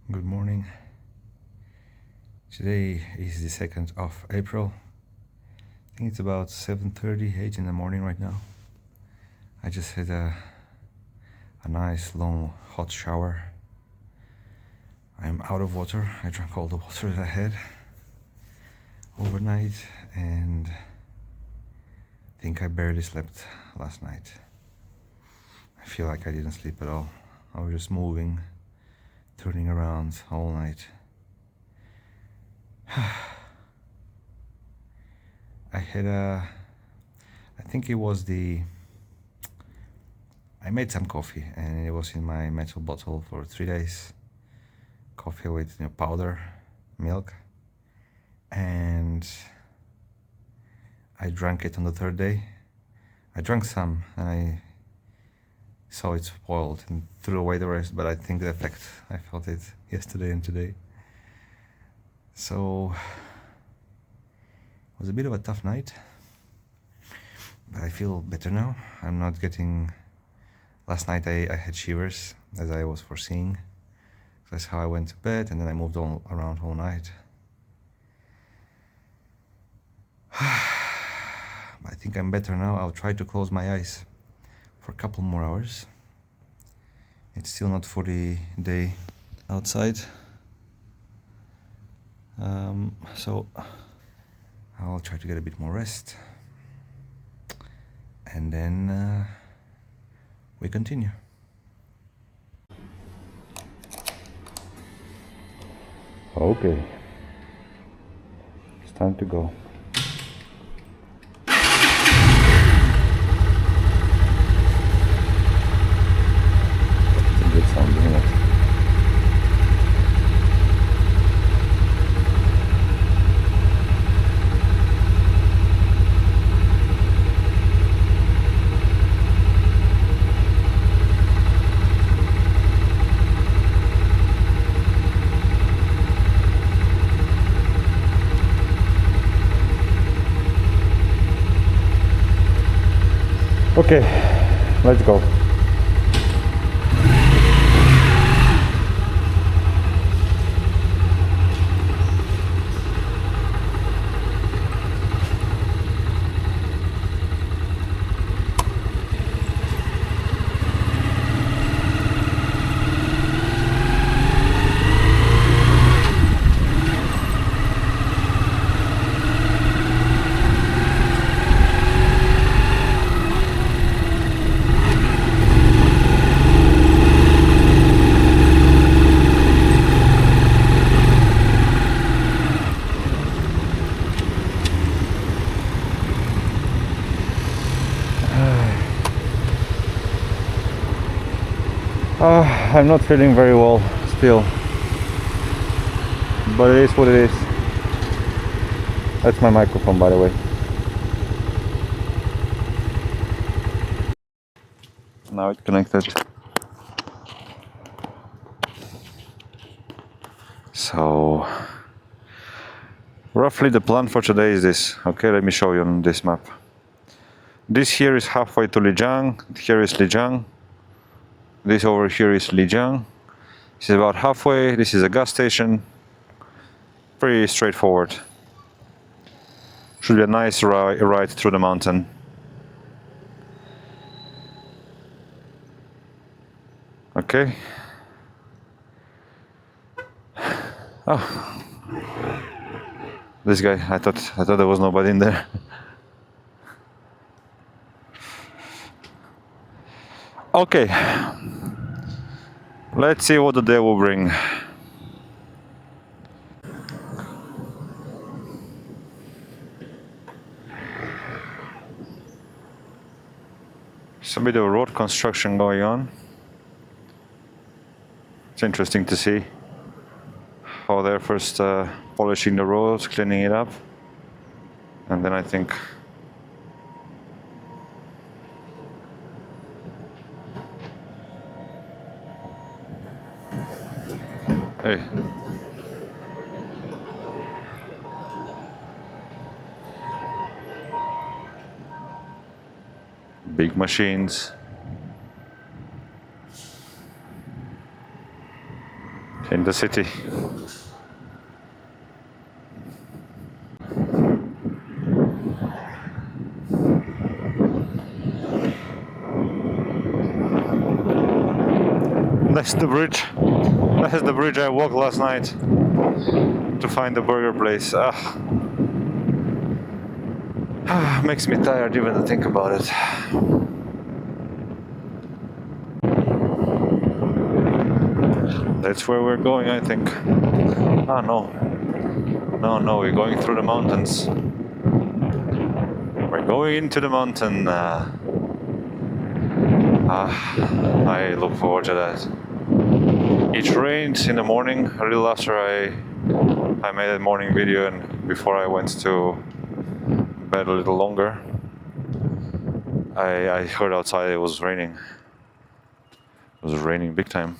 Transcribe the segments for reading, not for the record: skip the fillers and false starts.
Good morning. Today is the 2nd of April. I think it's about 7:38 in the morning right now. I just had a nice long hot shower. I'm out of water. I drank all the water that I had overnight, and I think I barely slept last night. I feel like I didn't sleep at all. I was just moving, turning around all night. I had I think it was I made some coffee and it was in my metal bottle for 3 days. Coffee with powder, milk, and I drank it on the 3rd day. I drank some and I saw it spoiled and threw away the rest, but I think the effect, I felt it yesterday and today. So it was a bit of a tough night, but I feel better now. I'm not getting... Last night I had shivers, as I was foreseeing. That's how I went to bed, and then I moved all around all night. I think I'm better now. I'll try to close my eyes for a couple more hours. It's still not fully day outside. So I'll try to get a bit more rest, and then we continue. Okay, it's time to go. It's a good sound, isn't it? Okay, let's go. I'm not feeling very well still, but it is what it is. That's my microphone, by the way. Now it's connected. So roughly the plan for today is this. Okay, let me show you on this map. This here is halfway to Lijiang. Here is Lijiang. This over here is Lijiang. This is about halfway. This is a gas station. Pretty straightforward. Should be a nice ride through the mountain. Okay. Oh, this guy. I thought there was nobody in there. Okay. Let's see what the day will bring. Some bit of road construction going on. It's interesting to see how they're first polishing the roads, cleaning it up, and then I think hey. Big machines. in the city. That's the bridge. That's the bridge I walked last night to find the burger place. Makes me tired even to think about it. That's where we're going, I think. Ah, no. No, we're going through the mountains. We're going into the mountain. I look forward to that. It rained in the morning, a little after I made a morning video and before I went to bed a little longer. I heard outside it was raining. It was raining big time.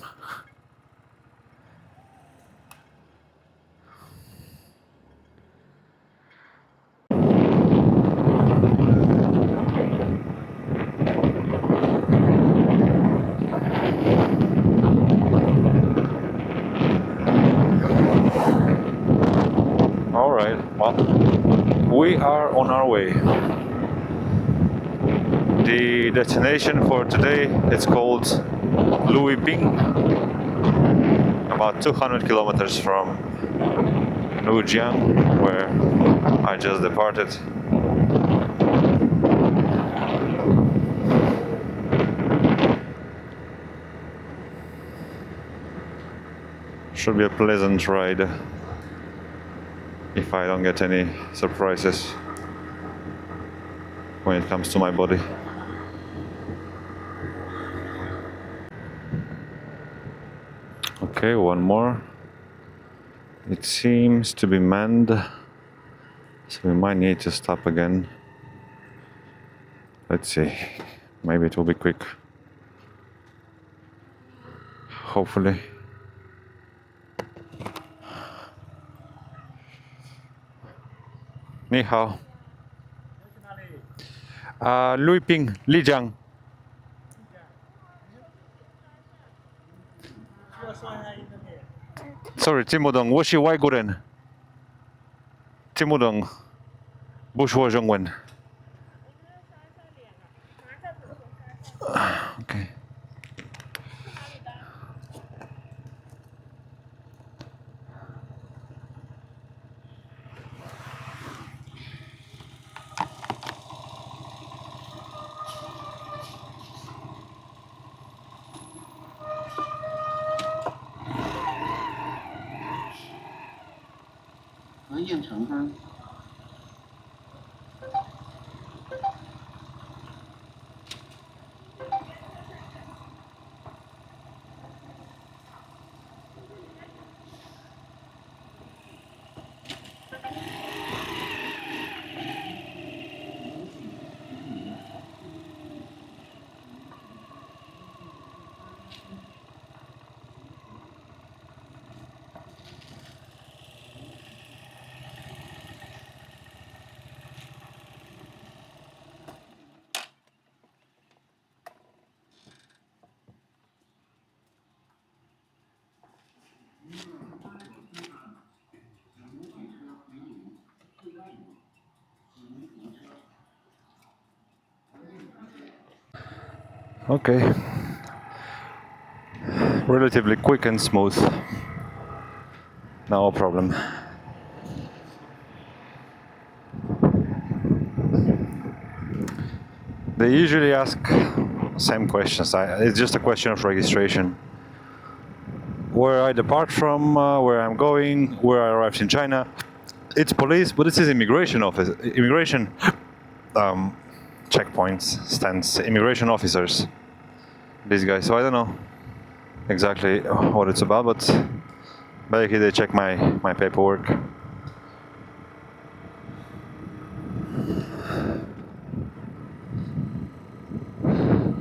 Alright, well, we are on our way. The destination for today is called Lanping, about 200 kilometers from Nujiang, where I just departed. Should be a pleasant ride if I don't get any surprises when it comes to my body. Okay, one more. It seems to be manned, so we might need to stop again. Let's see, maybe it will be quick. Hopefully. Ni hao. Lanping, Lijiang. Sorry, 听不懂，我是外国人，听不懂，不说中文。OK。核验成功。Okay, relatively quick and smooth, no problem. They usually ask same questions. It's just a question of registration. Where I depart from, where I'm going, where I arrived in China. It's police, but this is immigration office. Immigration checkpoints, stands, immigration officers. These guys. So I don't know exactly what it's about, but basically they check my paperwork.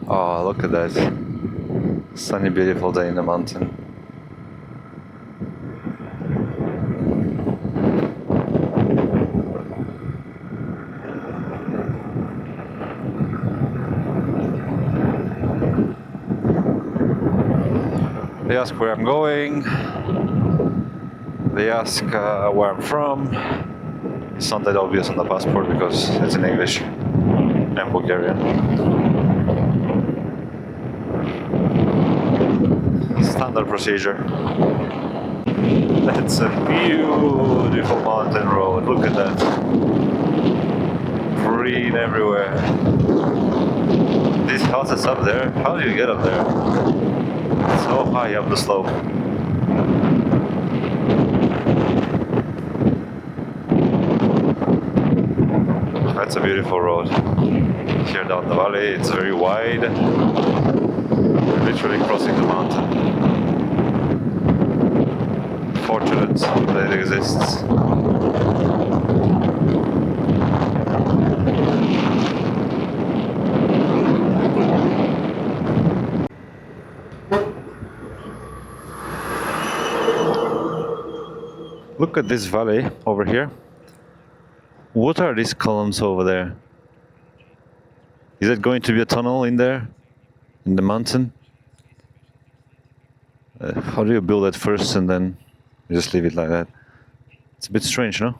Oh, look at that. Sunny, beautiful day in the mountain. They ask where I'm going. They ask where I'm from. It's not that obvious on the passport because it's in English and Bulgarian. Standard procedure. That's a beautiful mountain road. Look at that. Green everywhere. These houses up there, how do you get up there? So high up the slope. That's a beautiful road. Here down the valley, it's very wide. We're literally crossing the mountain. Fortunate that it exists. Look at this valley over here. What are these columns over there? Is it going to be a tunnel in there? In the mountain? How do you build it first and then just leave it like that? It's a bit strange, no?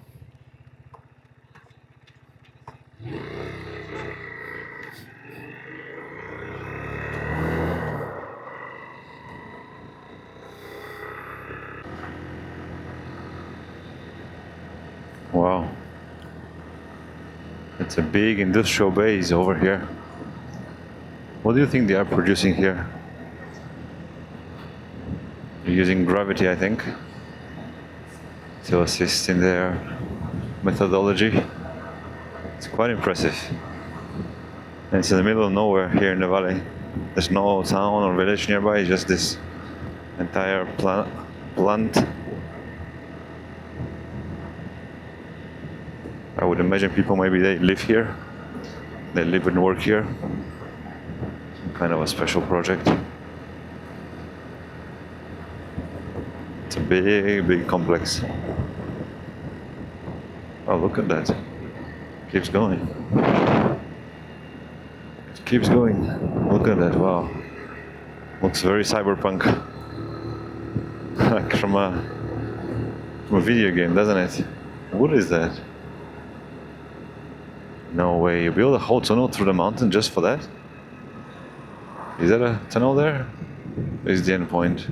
Wow. It's a big industrial base over here. What do you think they are producing here? They're using gravity, I think, to assist in their methodology. It's quite impressive. And it's in the middle of nowhere here in the valley. There's no town or village nearby, it's just this entire plant. I would imagine people maybe they live here. They live and work here. Some kind of a special project. It's a big, big complex. Oh, look at that. Keeps going. It keeps going. Look at that, wow. Looks very cyberpunk. Like from a video game, doesn't it? What is that? No way, you build a whole tunnel through the mountain just for that? Is that a tunnel there? Is the end point?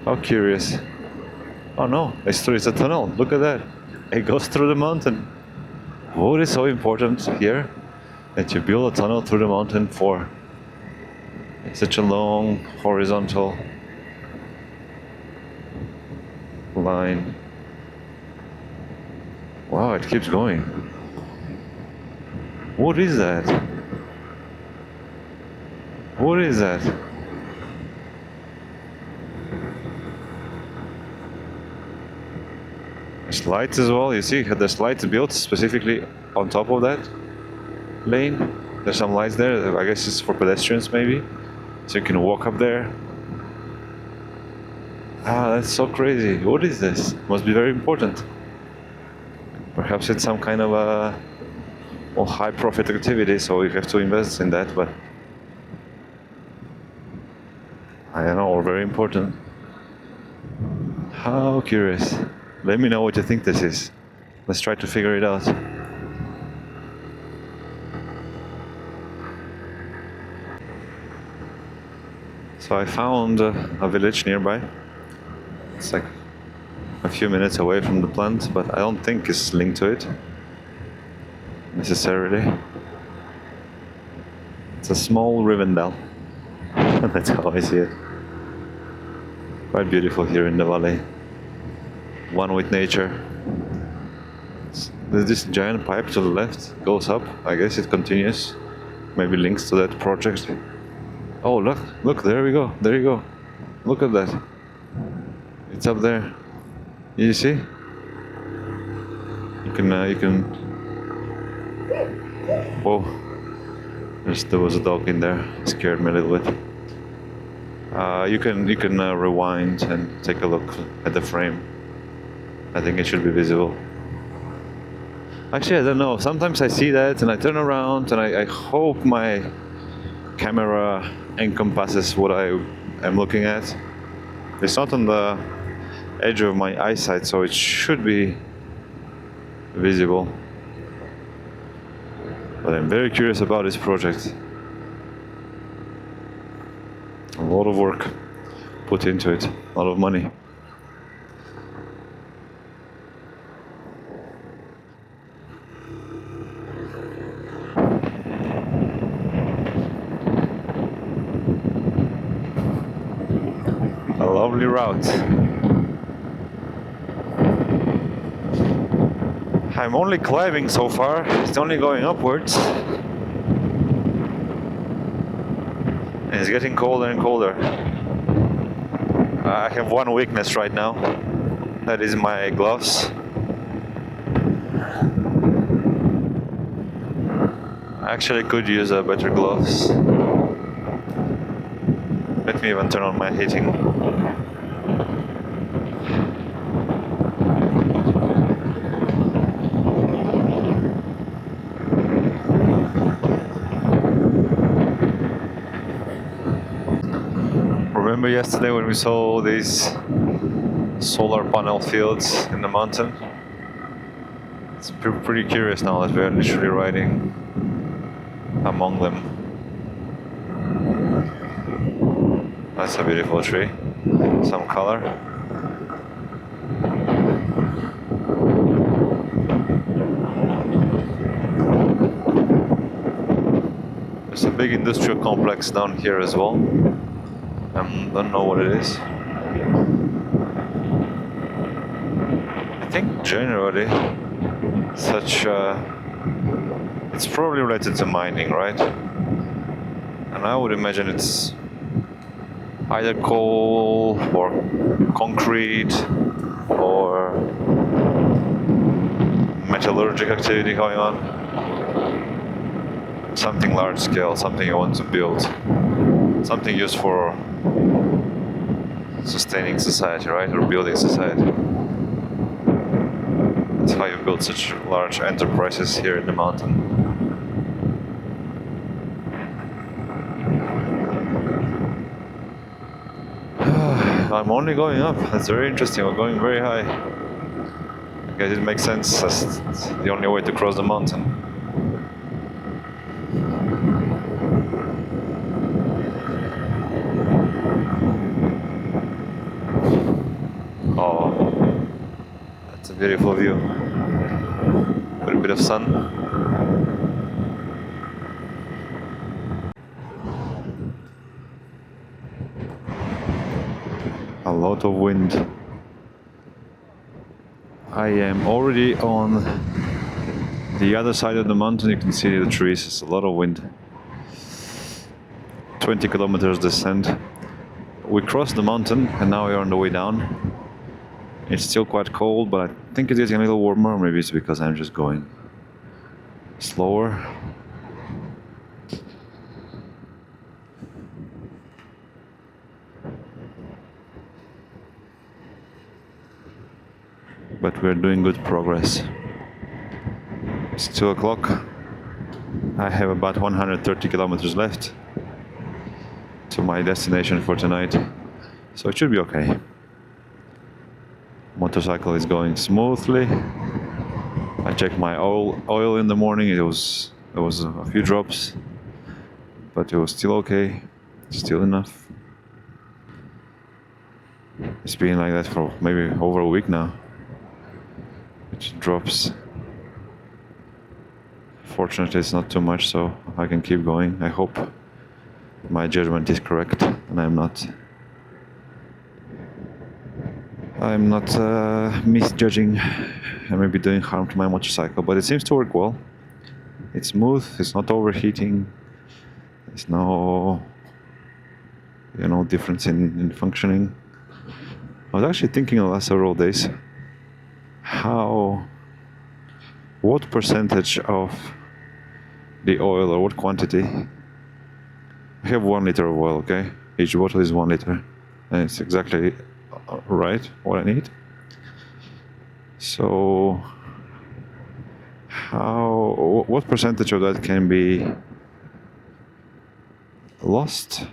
How curious. Oh no, it's a tunnel, look at that. It goes through the mountain. What is so important here that you build a tunnel through the mountain for such a long horizontal line? Wow, it keeps going. What is that? What is that? There's lights as well, you see, there's lights built specifically on top of that lane. There's some lights there, I guess it's for pedestrians maybe, so you can walk up there. Ah, that's so crazy. What is this? Must be very important. Perhaps it's some kind of a high profit activity, so you have to invest in that, but I don't know, or very important. How curious. Let me know what you think this is. Let's try to figure it out. So I found a village nearby. It's like a few minutes away from the plant, but I don't think it's linked to it necessarily. It's a small Rivendell. That's how I see it. Quite beautiful here in the valley. One with nature. There's this giant pipe to the left, goes up. I guess it continues. Maybe links to that project. Oh, look, there we go. There you go. Look at that. It's up there. You see? You can. Whoa! There was a dog in there. It scared me a little bit. You can rewind and take a look at the frame. I think it should be visible. Actually, I don't know. Sometimes I see that and I turn around and I hope my camera encompasses what I am looking at. It's not on the edge of my eyesight, so it should be visible. But I'm very curious about this project. A lot of work put into it, a lot of money. A lovely route. I'm only climbing so far, it's only going upwards. And it's getting colder and colder. I have one weakness right now. That is my gloves. I actually could use better gloves. Let me even turn on my heating. Remember yesterday when we saw these solar panel fields in the mountain? It's pretty curious now that we're literally riding among them. That's a beautiful tree. Some color. There's a big industrial complex down here as well. Don't know what it is. I think generally it's probably related to mining, right? And I would imagine it's either coal or concrete or metallurgic activity going on. Something large scale, something you want to build. Something used for sustaining society, right? Or building society. That's how you build such large enterprises here in the mountain. I'm only going up. That's very interesting. We're going very high. I guess it makes sense. That's the only way to cross the mountain. Oh, that's a beautiful view. With a bit of sun. A lot of wind. I am already on the other side of the mountain. You can see the trees. It's a lot of wind. 20 kilometers descent. We crossed the mountain and now we're on the way down. It's still quite cold, but I think it's getting a little warmer. Maybe it's because I'm just going slower. But we're doing good progress. It's 2 o'clock. I have about 130 kilometers left to my destination for tonight, so it should be okay. Motorcycle is going smoothly. I checked my oil in the morning. There was a few drops, but it was still okay, still enough. It's been like that for maybe over a week now. It drops. Fortunately, it's not too much, so I can keep going. I hope my judgment is correct and I'm not misjudging and maybe doing harm to my motorcycle, but it seems to work well. It's smooth, it's not overheating, there's no difference in functioning. I was actually thinking the last several days what percentage of the oil or what quantity. I have 1 liter of oil, okay? Each bottle is 1 liter and it's exactly right what I need. So what percentage of that can be lost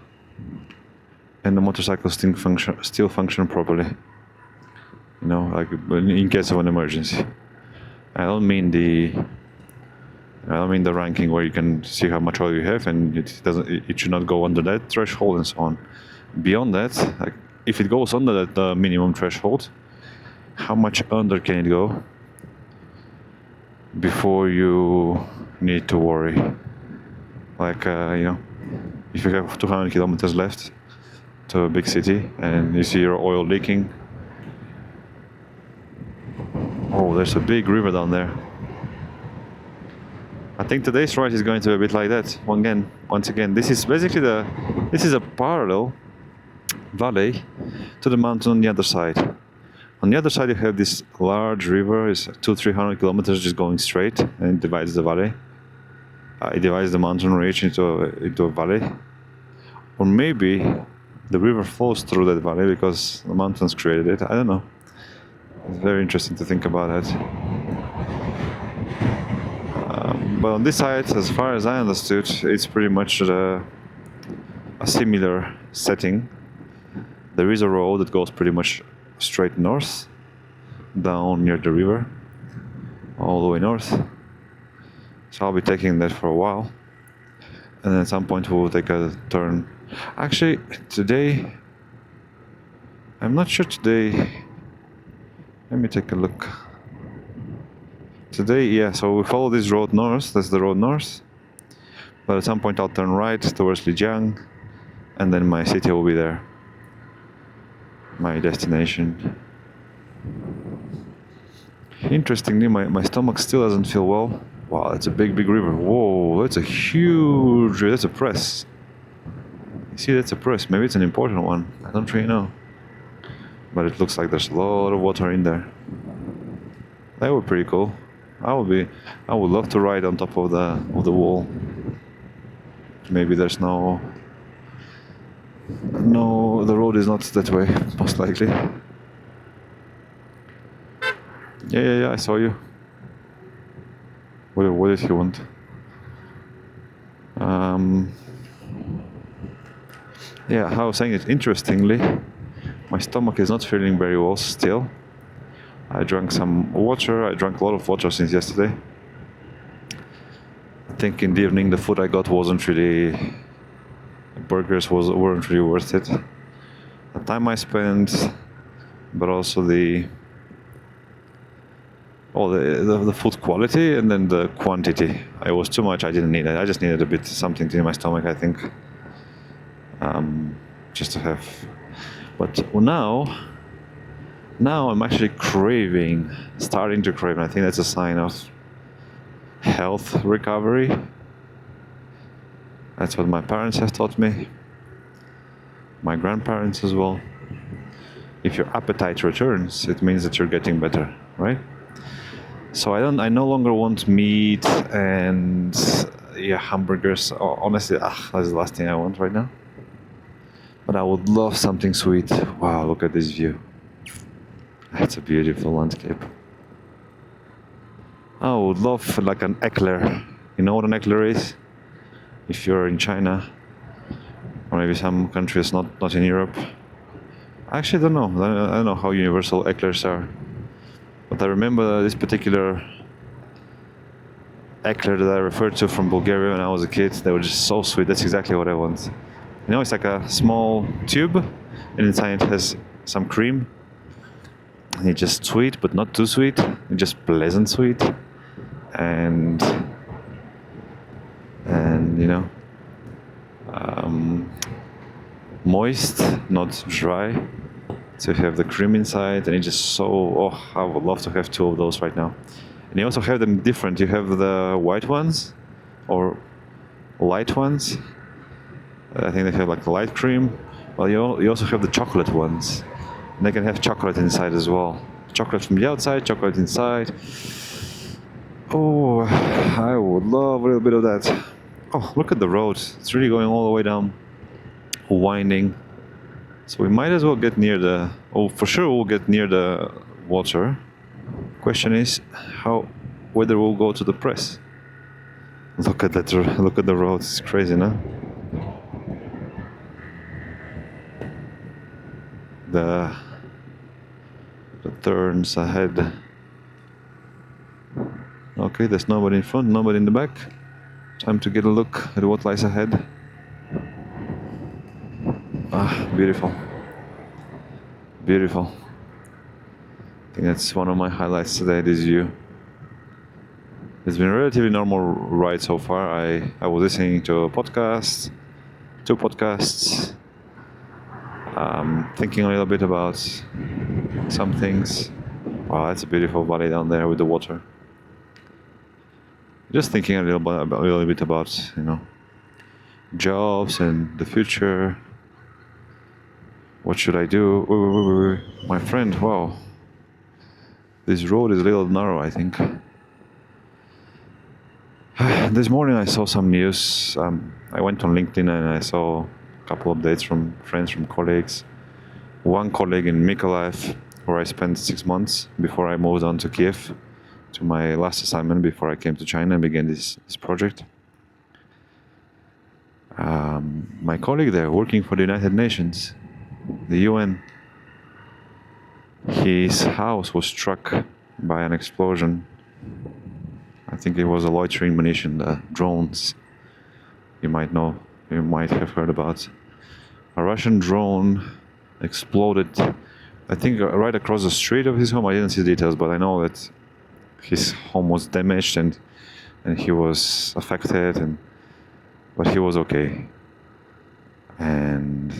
and the motorcycle still function properly? You know, like in case of an emergency. I don't mean the ranking where you can see how much oil you have, and it should not go under that threshold and so on. Beyond that, like if it goes under that minimum threshold, how much under can it go before you need to worry? Like you know, if you have 200 kilometers left to a big city and you see your oil leaking. Oh, there's a big river down there. I think today's ride is going to be a bit like that. Once again, this is basically a parallel valley to the mountain on the other side. On the other side, you have this large river. It's 200-300 kilometers just going straight, and it divides the valley. It divides the mountain range into a valley, or maybe the river flows through that valley because the mountains created it. I don't know. It's very interesting to think about that. But on this side, as far as I understood, it's pretty much a similar setting. There is a road that goes pretty much straight north, down near the river, all the way north. So I'll be taking that for a while. And then at some point we'll take a turn. Actually, today, I'm not sure today. Let me take a look. Today, yeah, so we follow this road north, that's the road north. But at some point I'll turn right towards Lijiang, and then my city will be there. My destination. Interestingly, my stomach still doesn't feel well. Wow, that's a big river. Whoa, that's a press. You see, that's a press. Maybe it's an important one. I don't really know. But it looks like there's a lot of water in there. That would be pretty cool. I would love to ride on top of the wall. Maybe there's no, the road is not that way, most likely. Yeah, I saw you. What did you want? Yeah, how I was saying it, interestingly, my stomach is not feeling very well still. I drank some water. I drank a lot of water since yesterday. I think in the evening the food I got wasn't really... burgers weren't really worth it. The time I spent, but also the food quality and then the quantity. It was too much. I didn't need it. I just needed a bit something in my stomach, I think, just to have. But now I'm actually starting to crave. And I think that's a sign of health recovery. That's what my parents have taught me. My grandparents as well. If your appetite returns, it means that you're getting better, right? So I no longer want meat and hamburgers. Honestly, that's the last thing I want right now. But I would love something sweet. Wow, look at this view. That's a beautiful landscape. I would love like an eclair. You know what an eclair is? If you're in China, or maybe some countries not in Europe. I actually don't know. I don't know how universal eclairs are. But I remember this particular eclair that I referred to from Bulgaria when I was a kid. They were just so sweet. That's exactly what I want. You know, it's like a small tube, and inside it has some cream. And it's just sweet, but not too sweet. It's just pleasant sweet. And you know, moist, not dry. So you have the cream inside, and it's just so, I would love to have two of those right now. And you also have them different. You have the white ones, or light ones. I think they have like the light cream. Well, you also have the chocolate ones. And they can have chocolate inside as well. Chocolate from the outside, chocolate inside. Oh, I would love a little bit of that. Oh, look at the road. It's really going all the way down, winding. So we might as well get near for sure we'll get near the water. Question is, how whether we'll go to the press. Look at that! Look at the road. It's crazy, no? The turns ahead. Okay, there's nobody in front, nobody in the back. Time to get a look at what lies ahead. Ah, beautiful. Beautiful. I think that's one of my highlights today, this view. It's been a relatively normal ride so far. I was listening to a podcast, two podcasts, thinking a little bit about some things. Wow, that's a beautiful valley down there with the water. Just thinking a little bit about, jobs and the future. What should I do? Wait. My friend, wow. This road is a little narrow, I think. This morning I saw some news. I went on LinkedIn and I saw a couple updates from friends, from colleagues. One colleague in Mykolaiv, where I spent 6 months before I moved on to Kiev, to my last assignment before I came to China and began this project. My colleague there, working for the United Nations, the UN, his house was struck by an explosion. I think it was a loitering munition, the drones. You might have heard about. A Russian drone exploded, I think, right across the street of his home. I didn't see the details, but I know that his home was damaged and he was affected, but he was okay. And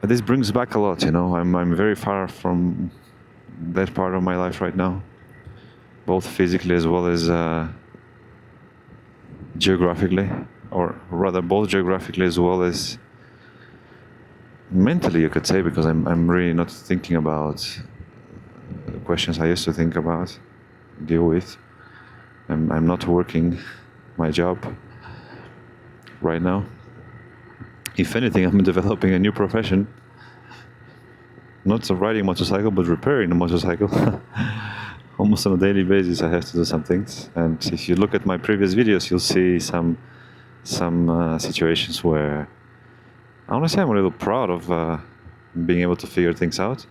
this brings back a lot, I'm very far from that part of my life right now, both physically as well as geographically, or rather both geographically as well as mentally, you could say, because I'm really not thinking about questions I used to think about, deal with. I'm not working my job right now. If anything, I'm developing a new profession. Not riding a motorcycle, but repairing a motorcycle. Almost on a daily basis I have to do some things. And if you look at my previous videos, you'll see some situations where I want to say I'm a little proud of being able to figure things out.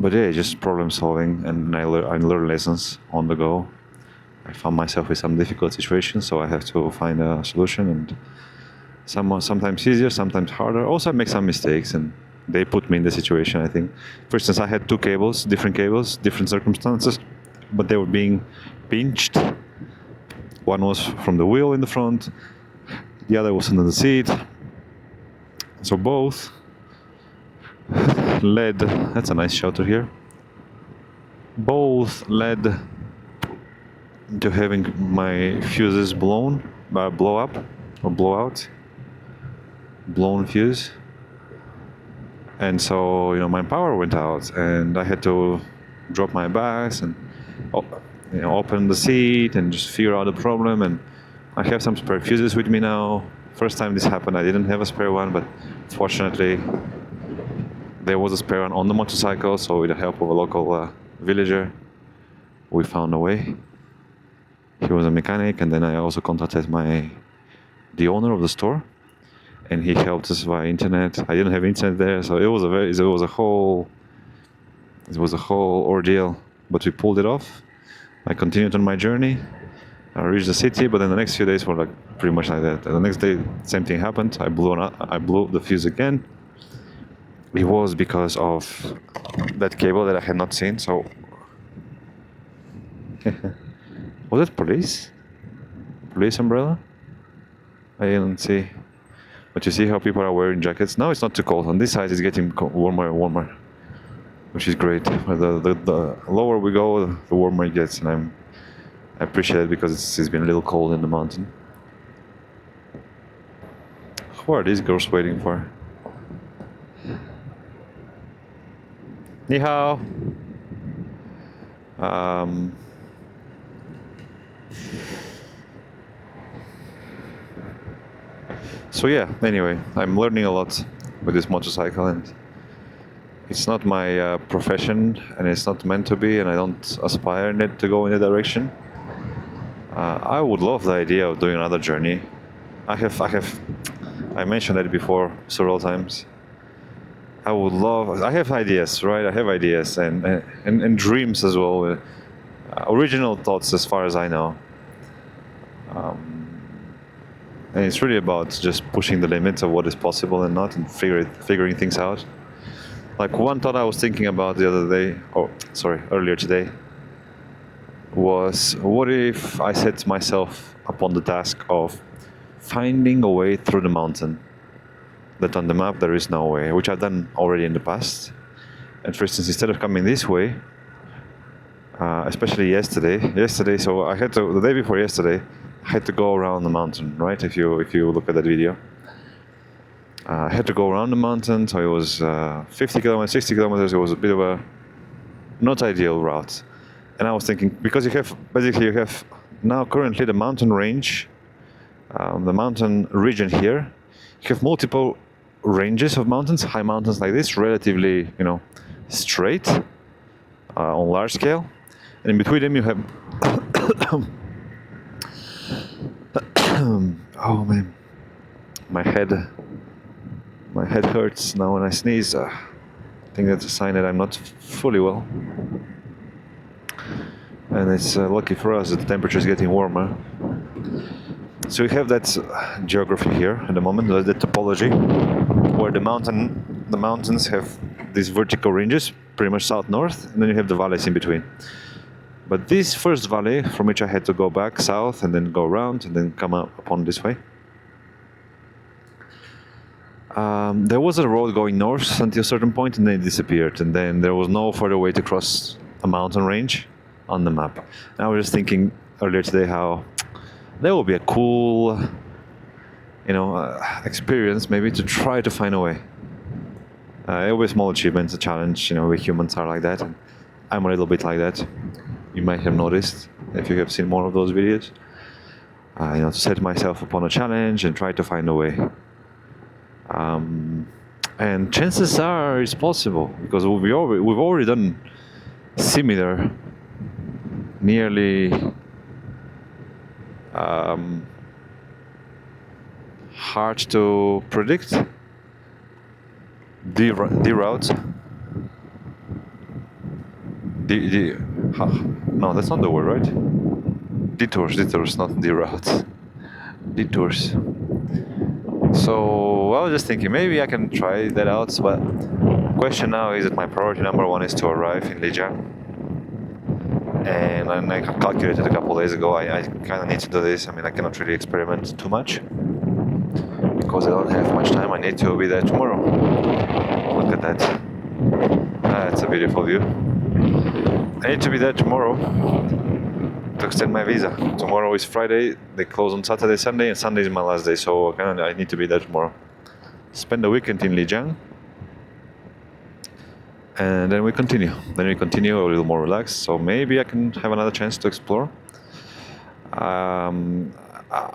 But yeah, just problem solving, and I learn lessons on the go. I found myself in some difficult situations, so I have to find a solution, and sometimes easier, sometimes harder. Also, I make some mistakes, and they put me in the situation, I think. For instance, I had two cables, different circumstances, but they were being pinched. One was from the wheel in the front, the other was under the seat. So both led, that's a nice shelter here, both led to having my fuses blow fuse. And so, my power went out, and I had to drop my bags and open the seat and just figure out the problem. And I have some spare fuses with me now. First time this happened, I didn't have a spare one, but fortunately there was a spare one on the motorcycle, so with the help of a local villager, we found a way. He was a mechanic, and then I also contacted the owner of the store, and he helped us via internet. I didn't have internet there, so it was a whole ordeal, but we pulled it off. I continued on my journey. I reached the city, but then the next few days were pretty much like that. And the next day, same thing happened. I blew the fuse again. It was because of that cable that I had not seen. So, was it police? Police umbrella? I didn't see. But you see how people are wearing jackets. Now it's not too cold. On this side, it's getting warmer and warmer, which is great. The lower we go, the warmer it gets, and I appreciate it because it's been a little cold in the mountain. Who are these girls waiting for? Ni hao. So yeah, anyway, I'm learning a lot. with this motorcycle, and it's not my profession, and it's not meant to be, and I don't aspire in it to go in the direction. I would love the idea of doing another journey. I mentioned that before several times. I have ideas, right? I have ideas and dreams as well. Original thoughts as far as I know. And it's really about just pushing the limits of what is possible and not, and figuring things out. Like one thought I was thinking about the other day, earlier today, was what if I set myself upon the task of finding a way through the mountain that on the map there is no way, which I've done already in the past. And for instance, instead of coming this way, especially yesterday, so I had to, the day before yesterday, I had to go around the mountain, right? If you look at that video, I had to go around the mountain, so it was 50 kilometers, 60 kilometers. It was a bit of a not ideal route. And I was thinking, because you have now currently the mountain range, the mountain region here, you have multiple ranges of mountains, high mountains like this, relatively, straight on large scale, and in between them you have oh man, my head hurts now when I sneeze. I think that's a sign that I'm not fully well. And it's lucky for us that the temperature is getting warmer. So we have that geography here at the moment, the topology, where the mountains have these vertical ranges, pretty much south-north, and then you have the valleys in between. But this first valley, from which I had to go back south and then go around and then come up upon this way, there was a road going north until a certain point, and then it disappeared, and then there was no further way to cross a mountain range on the map. And I was just thinking earlier today how that would be a cool, experience maybe to try to find a way. It will be a small achievement, a challenge. We humans are like that, and I'm a little bit like that. You might have noticed if you have seen more of those videos. To set myself upon a challenge and try to find a way. And chances are it's possible, because we've already done similar, nearly hard to predict the route. No, that's not the word, right? Detours, not the routes. Detours. So I was just thinking maybe I can try that out, but the question now is that my priority number one is to arrive in Lijiang. And I calculated a couple of days ago, I kind of need to do this. I cannot really experiment too much because I don't have much time. I need to be there tomorrow. Look at that. That's a beautiful view. I need to be there tomorrow to extend my visa. Tomorrow is Friday, they close on Saturday, Sunday, and Sunday is my last day, so I need to be there tomorrow. Spend the weekend in Lijiang, and then we continue. Then we continue a little more relaxed, so maybe I can have another chance to explore.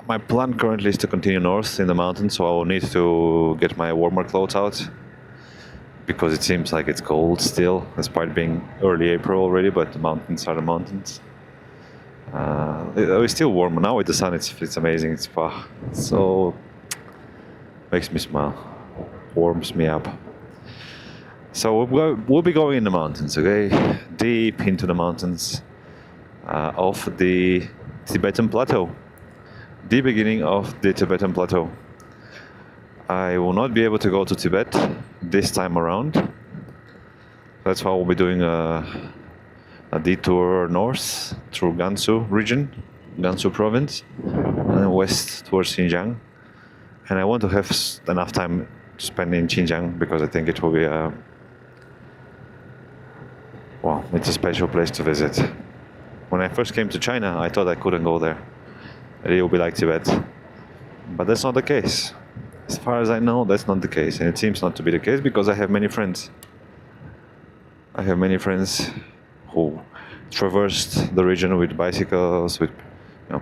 My plan currently is to continue north in the mountains, so I will need to get my warmer clothes out, because it seems like it's cold still, despite being early April already, but the mountains are the mountains. It's still warm now with the sun. It's amazing. It's so makes me smile, warms me up. So we'll be going in the mountains, okay, deep into the mountains of the Tibetan plateau, the beginning of the Tibetan plateau. I will not be able to go to Tibet this time around. That's why we'll be doing a detour north through Gansu region, Gansu province, and then west towards Xinjiang. And I want to have enough time to spend in Xinjiang because I think it will be it's a special place to visit. When I first came to China, I thought I couldn't go there. It will be like Tibet. But that's not the case. As far as I know, that's not the case. And it seems not to be the case because I have many friends. I have many friends who traversed the region with bicycles, with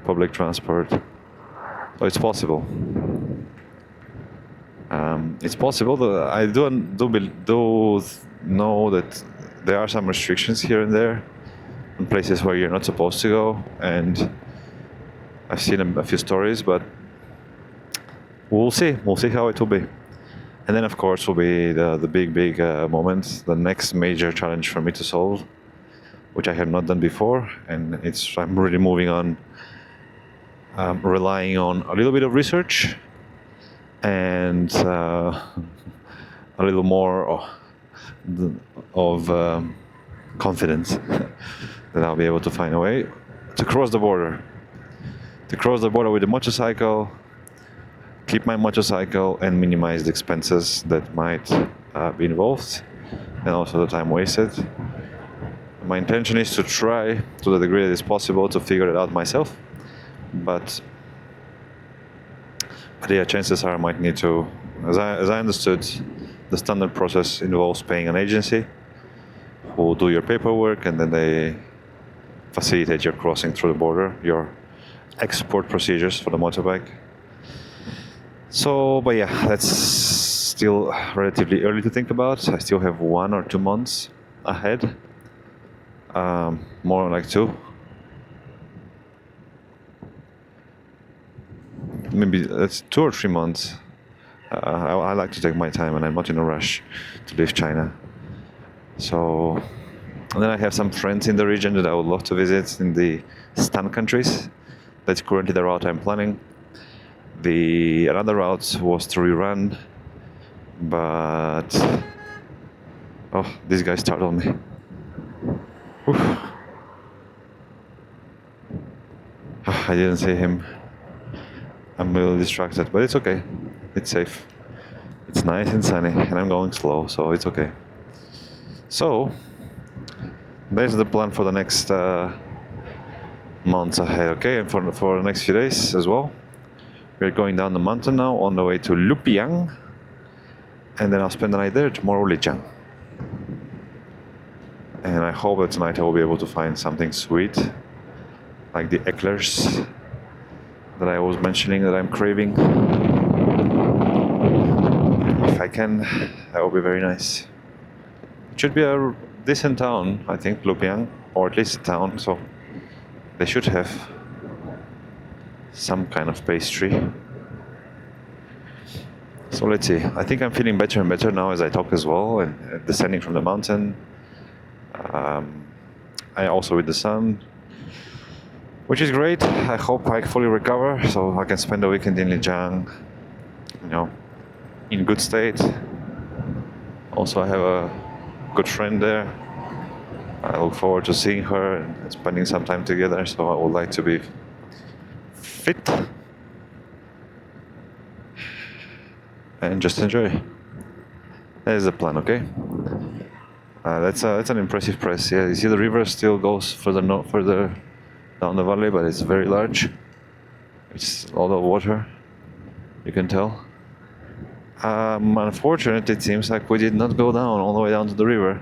public transport. So it's possible. It's possible that I do know that there are some restrictions here and there in places where you're not supposed to go, and I've seen a few stories, but we'll see. We'll see how it will be. And then, of course, will be the big moment, the next major challenge for me to solve, which I have not done before, and I'm really moving on, relying on a little bit of research and a little more of confidence that I'll be able to find a way to cross the border. To cross the border with a motorcycle, keep my motorcycle, and minimize the expenses that might be involved, and also the time wasted. My intention is to try, to the degree that it's possible, to figure it out myself. But yeah, chances are I might need to, as I understood, the standard process involves paying an agency who will do your paperwork, and then they facilitate your crossing through the border, your export procedures for the motorbike. So, but yeah, that's still relatively early to think about. I still have 1 or 2 months ahead, more like 2. Maybe that's 2 or 3 months. I like to take my time, and I'm not in a rush to leave China. So, and then I have some friends in the region that I would love to visit in the Stan countries. That's currently the route I'm planning. Another route was through Iran, but this guy startled me. Oof. I didn't see him. I'm a little distracted, but it's okay. It's safe. It's nice and sunny, and I'm going slow, so it's okay. So, there's the plan for the next months ahead, okay? And for the next few days as well. We're going down the mountain now on the way to Lupiang, and then I'll spend the night there. Tomorrow, Lijiang. And I hope that tonight I will be able to find something sweet, like the eclairs that I was mentioning that I'm craving. If I can, that will be very nice. It should be a decent town, I think, Lupiang, or at least a town, so they should have some kind of pastry. So let's see. I think I'm feeling better and better now as I talk as well, and descending from the mountain. I also with the sun, which is great. I hope I fully recover so I can spend the weekend in Lijiang, in good state. Also, I have a good friend there. I look forward to seeing her and spending some time together, so I would like to be fit and just enjoy. That is the plan, okay? That's an impressive press. Yeah, you see the river still goes further down the valley, but it's very large. It's a lot of water, you can tell. Unfortunately, it seems like we did not go down all the way down to the river.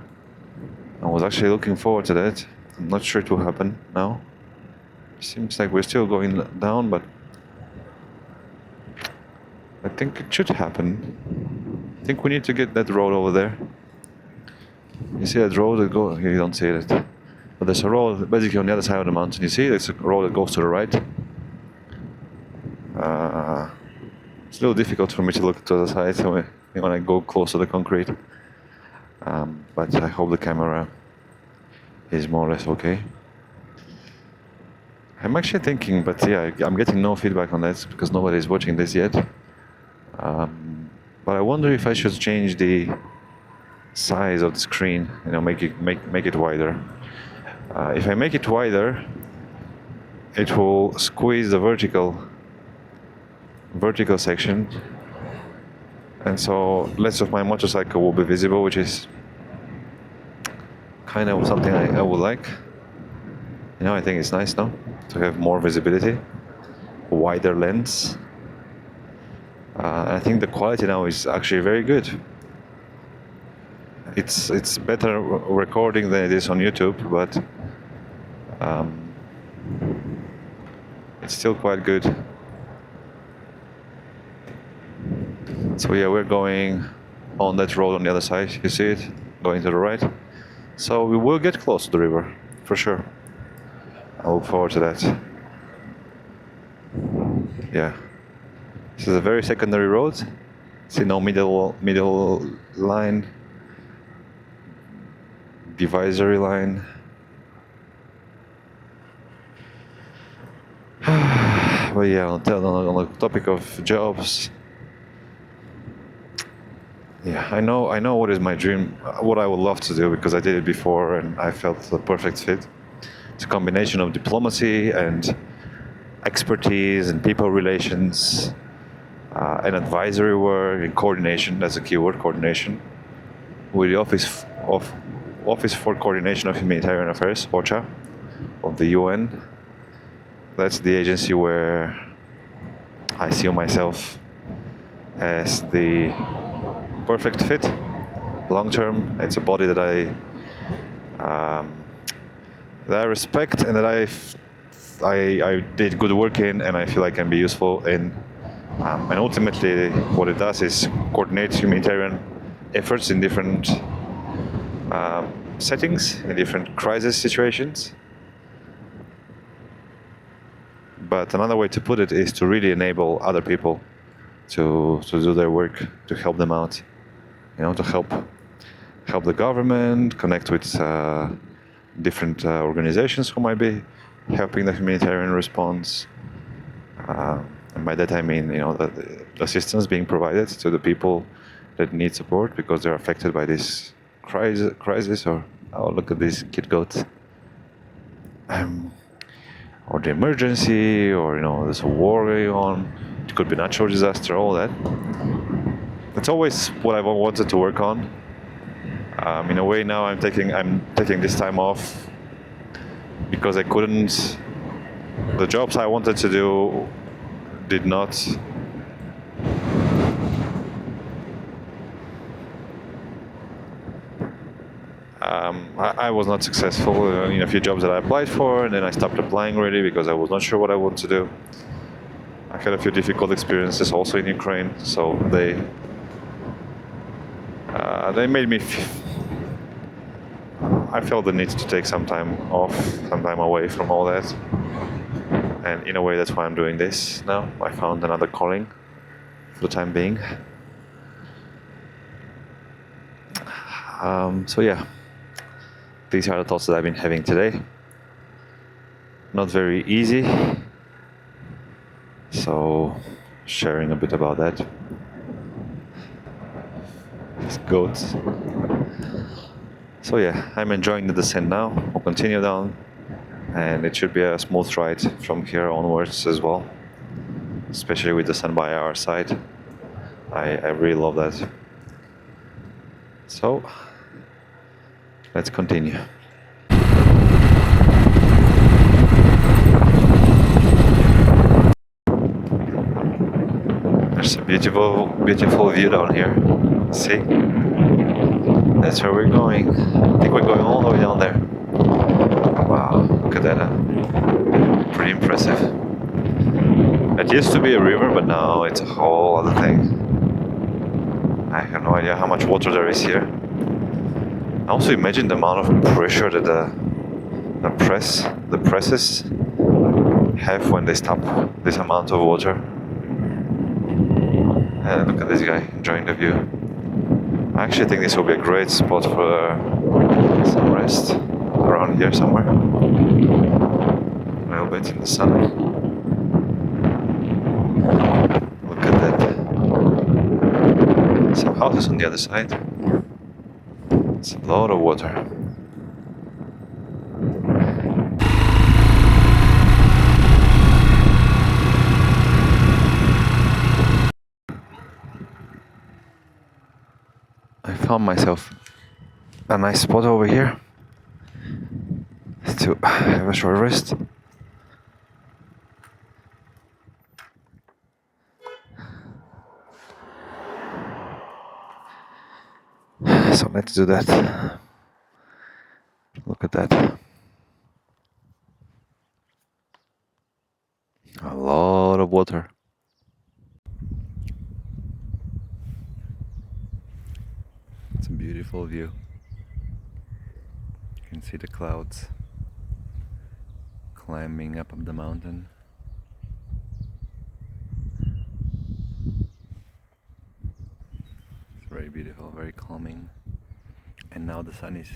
I was actually looking forward to that. I'm not sure it will happen now. Seems like we're still going down, but I think it should happen. I think we need to get that road over there. You see that road that goes? You don't see it. But there's a road basically on the other side of the mountain. You see, there's a road that goes to the right. It's a little difficult for me to look to the side when I go close to the concrete. But I hope the camera is more or less okay. I'm actually thinking, but yeah, I'm getting no feedback on that because nobody's watching this yet. But I wonder if I should change the size of the screen, make it wider. If I make it wider, it will squeeze the vertical section, and so less of my motorcycle will be visible, which is kind of something I would like. I think it's nice now to have more visibility, a wider lens. I think the quality now is actually very good. It's better recording than it is on YouTube, but it's still quite good. So yeah, we're going on that road on the other side. You see it? Going to the right. So we will get close to the river, for sure. I look forward to that. Yeah. This is a very secondary road. See no middle line, divisory line. But yeah, on the topic of jobs, yeah, I know what is my dream, what I would love to do, because I did it before and I felt the perfect fit. It's a combination of diplomacy and expertise and people relations, and advisory work and coordination. That's a keyword, coordination, with the Office for Coordination of Humanitarian Affairs, OCHA, of the UN. That's the agency where I see myself as the perfect fit, long term. It's a body that I respect and that I did good work in, and I feel I can be useful in. And ultimately, what it does is coordinate humanitarian efforts in different settings, in different crisis situations. But another way to put it is to really enable other people to do their work, to help them out, to help the government, connect with different organizations who might be helping the humanitarian response. And by that I mean, the assistance being provided to the people that need support because they're affected by this crisis, or look at this kid goat, or the emergency, or there's a war going on. It could be natural disaster, all that. It's always what I've wanted to work on. In a way, now I'm taking this time off because I couldn't. The jobs I wanted to do did not. I was not successful in a few jobs that I applied for, and then I stopped applying really because I was not sure what I wanted to do. I had a few difficult experiences also in Ukraine, so they made me. I felt the need to take some time off, some time away from all that, and in a way, that's why I'm doing this now. I found another calling for the time being. So yeah, these are the thoughts that I've been having today. Not very easy, so sharing a bit about that. These goats. So yeah, I'm enjoying the descent now. We'll continue down, and it should be a smooth ride from here onwards as well, especially with the sun by our side. I really love that. So let's continue. There's a beautiful view down here. See? That's where we're going. I think we're going all the way down there. Wow, look at that. Pretty impressive. It used to be a river, but now it's a whole other thing. I have no idea how much water there is here. I also imagine the amount of pressure that the presses have when they stop this amount of water. And look at this guy enjoying the view. I actually think this will be a great spot for some rest around here somewhere. A little bit in the sun. Look at that. Some houses on the other side. It's a lot of water. I found myself a nice spot over here to have a short rest. So let's do that. Look at that. A lot of water. beautiful view. You can see the clouds climbing up the mountain. It's very beautiful, very calming. And now the sun is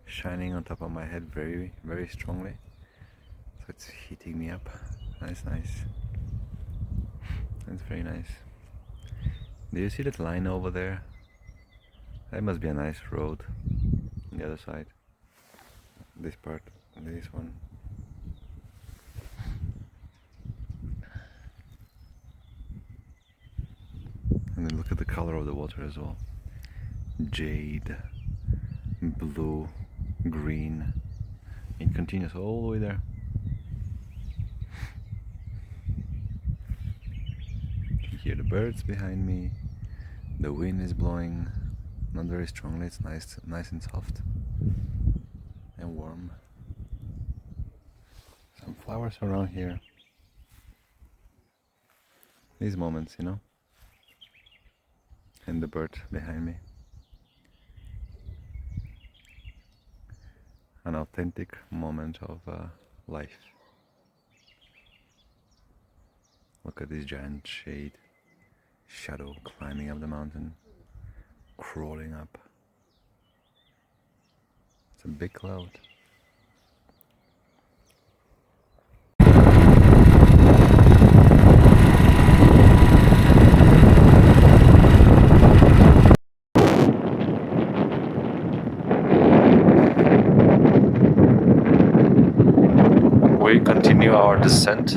shining on top of my head very, very strongly. So it's heating me up. That's nice. That's very nice. Do you see that line over there? That must be a nice road on the other side. This part, this one. And then look at the color of the water as well. Jade, blue, green. It continues all the way there. You can hear the birds behind me. The wind is blowing, not very strongly. It's nice and soft and warm. Some flowers around here. These moments, you know. And the bird behind me. An authentic moment of life. Look at this giant shadow climbing up the mountain, crawling up. It's a big cloud. We continue our descent,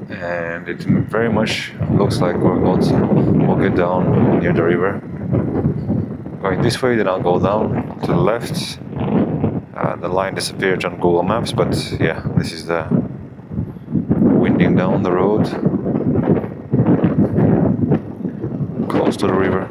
and it very much looks like we're about to walk it down near the river. Going this way, then I'll go down to the left. The line disappeared on Google Maps, but yeah, this is the winding down the road close to the river.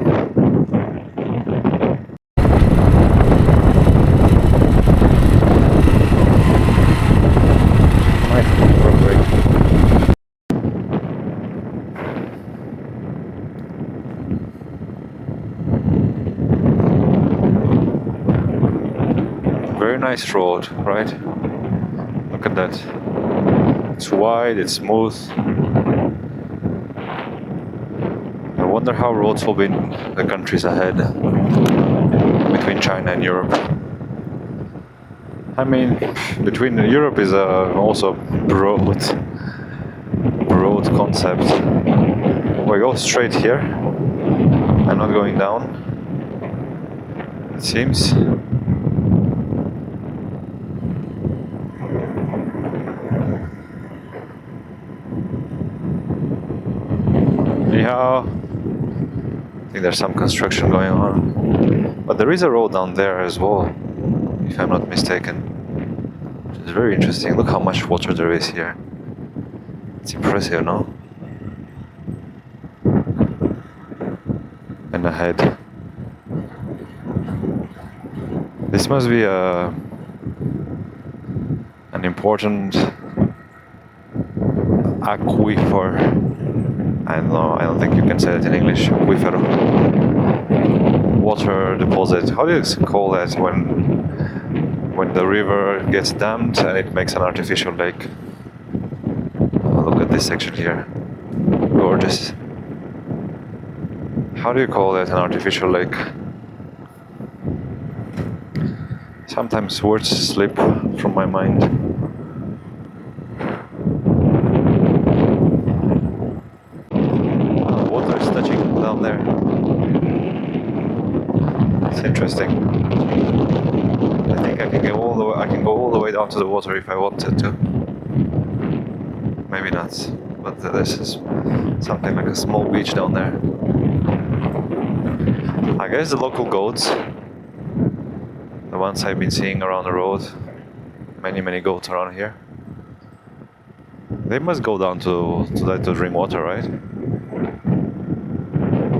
Very nice road, right? Look at that. It's wide, it's smooth. I wonder how roads will be in the countries ahead between China and Europe. I mean, between Europe is also broad concept. We go straight here. I'm not going down. It seems. Yeah, I think there's some construction going on, but there is a road down there as well, if I'm not mistaken. It's very interesting. Look how much water there is here. It's impressive, no? And ahead. This must be an important aquifer. I don't think you can say it in English. Aquifer. Water deposit. How do you call that when the river gets dammed and it makes an artificial lake? Oh, look at this section here. Gorgeous. How do you call that, an artificial lake? Sometimes words slip from my mind. There. It's interesting. I think I can go all the way down to the water if I wanted to. Maybe not, but this is something like a small beach down there. I guess the local goats, the ones I've been seeing around the road, many goats around here, they must go down to drink water, right?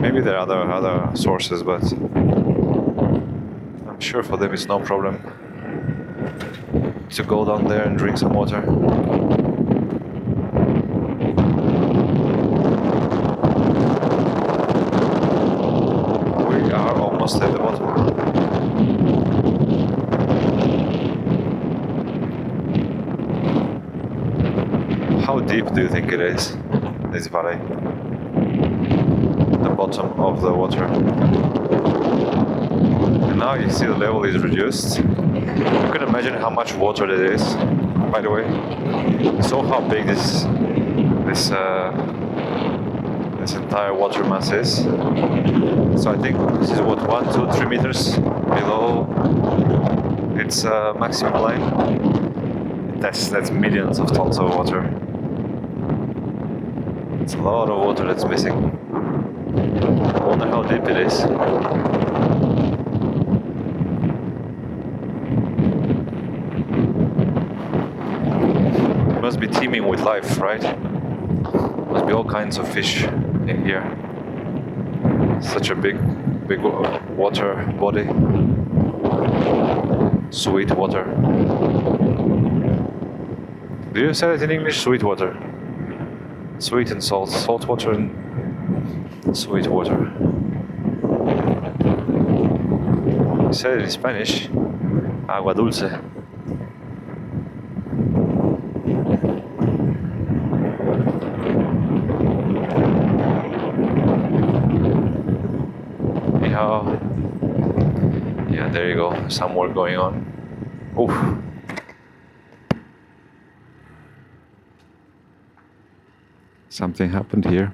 Maybe there are other sources, but I'm sure for them it's no problem to go down there and drink some water. We are almost mostly at the bottom. How deep do you think it is, this valley? The bottom of the water. And now you see the level is reduced. You can imagine how much water there is, by the way. So how big this entire water mass is. So I think this is what, 1, 2, 3 meters below its maximum line. That's millions of tons of water. It's a lot of water that's missing. I wonder how deep it is. It must be teeming with life, right? Must be all kinds of fish in here. Such a big water body. Sweet water. Do you say it in English? Sweet water. Sweet and salt. Salt water and sweet water. You said it in Spanish. Agua dulce. Yeah, there you go. Some work going on. Oof. Something happened here.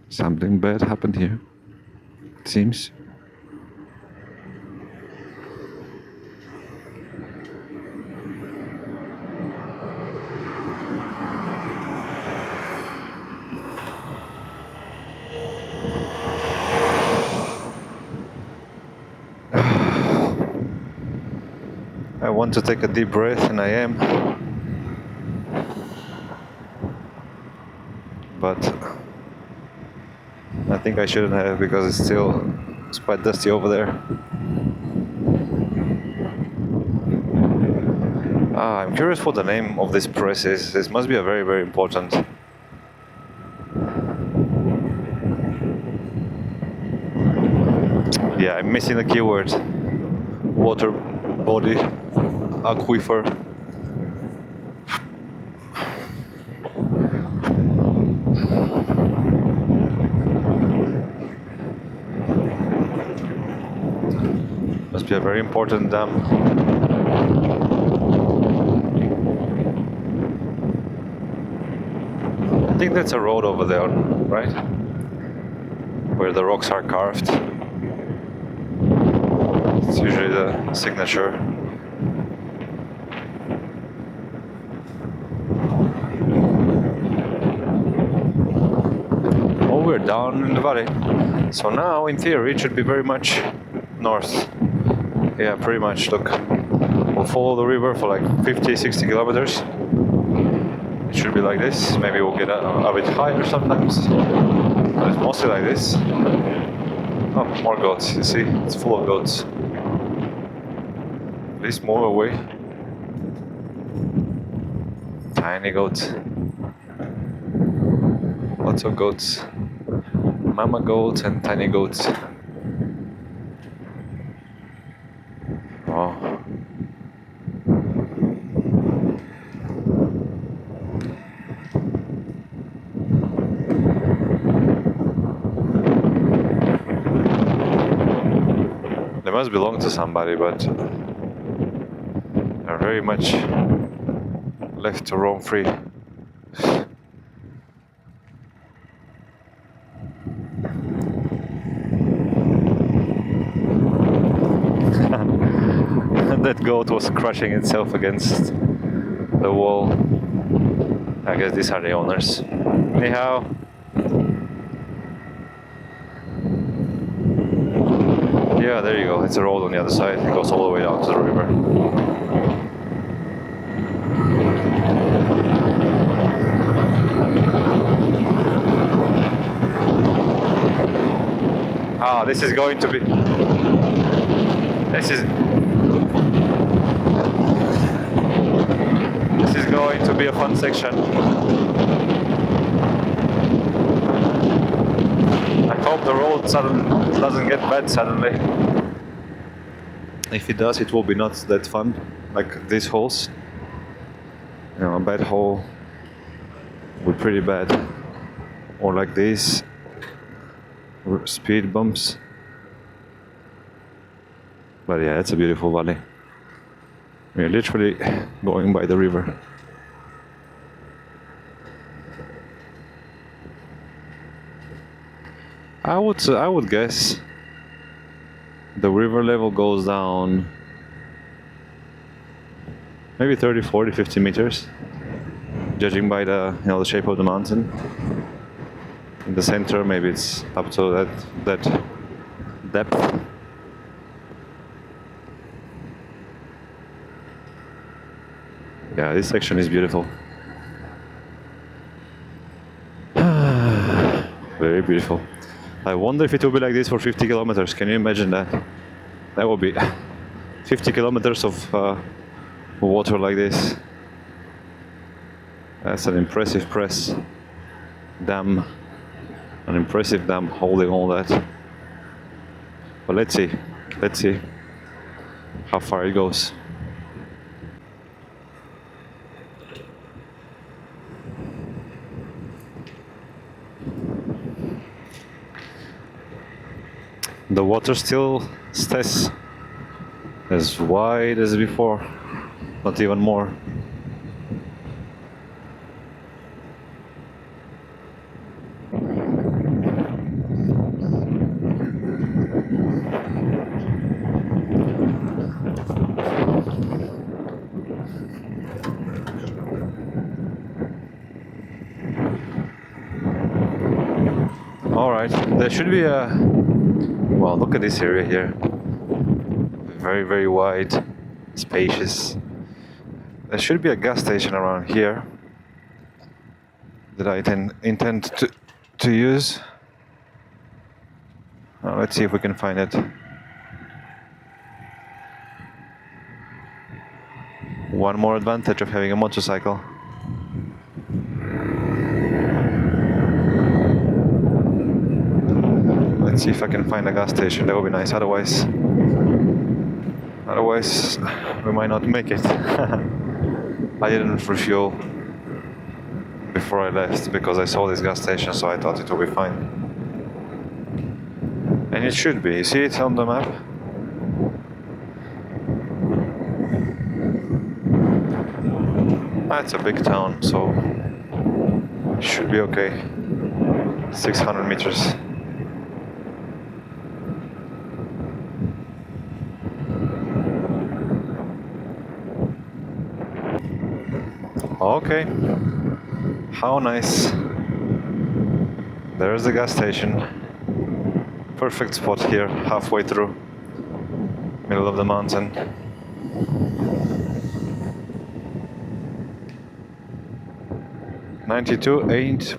Something bad happened here, it seems. I want to take a deep breath, and I am. But I think I shouldn't have, because it's quite dusty over there. I'm curious what the name of this press is. This must be a very, very important. Yeah, I'm missing the keyword. Water body, aquifer. Must be a very important dam. I think that's a road over there, right? Where the rocks are carved. It's usually the signature. Oh, we're down in the valley. So now, in theory, it should be very much north. Yeah, pretty much. Look, we'll follow the river for like 50-60 kilometers. It should be like this. Maybe we'll get a bit higher sometimes. But it's mostly like this. Oh, more goats. You see, it's full of goats. Please move away. Tiny goats. Lots of goats. Mama goats and tiny goats. Oh. They must belong to somebody, but they're very much left to roam free. That goat was crushing itself against the wall. I guess these are the owners. Anyhow. Yeah, there you go. It's a road on the other side. It goes all the way down to the river. Ah, this is going to be... This is going to be a fun section. I hope the road doesn't get bad suddenly. If it does, it will be not that fun, like these holes. You know, a bad hole would be pretty bad. Or like these speed bumps. But yeah, it's a beautiful valley. We're literally going by the river. I would guess the river level goes down maybe 30, 40, 50 meters, judging by the the shape of the mountain. In the center, maybe it's up to that depth. Yeah, this section is beautiful. Very beautiful. I wonder if it will be like this for 50 kilometers. Can you imagine that? That would be 50 kilometers of water like this. That's an impressive dam. An impressive dam holding all that. But let's see how far it goes. The water still stays as wide as before, not even more. Alright, there should be a... Well, look at this area here. Very, very wide, spacious. There should be a gas station around here that I intend to use. Let's see if we can find it. One more advantage of having a motorcycle. Let's see if I can find a gas station. That would be nice. Otherwise, we might not make it. I didn't refuel before I left because I saw this gas station, so I thought it would be fine. And it should be. You see it on the map? That's a big town, so it should be okay. 600 meters. Okay, how nice. There's the gas station. Perfect spot here, halfway through, middle of the mountain. .82,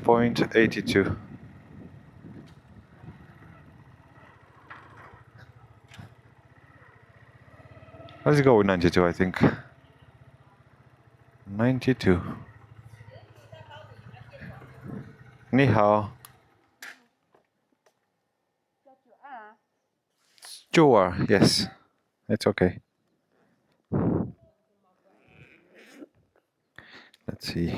8.82. Let's go with 92, I think. 92. 你好。Sure, yes. It's okay. Let's see.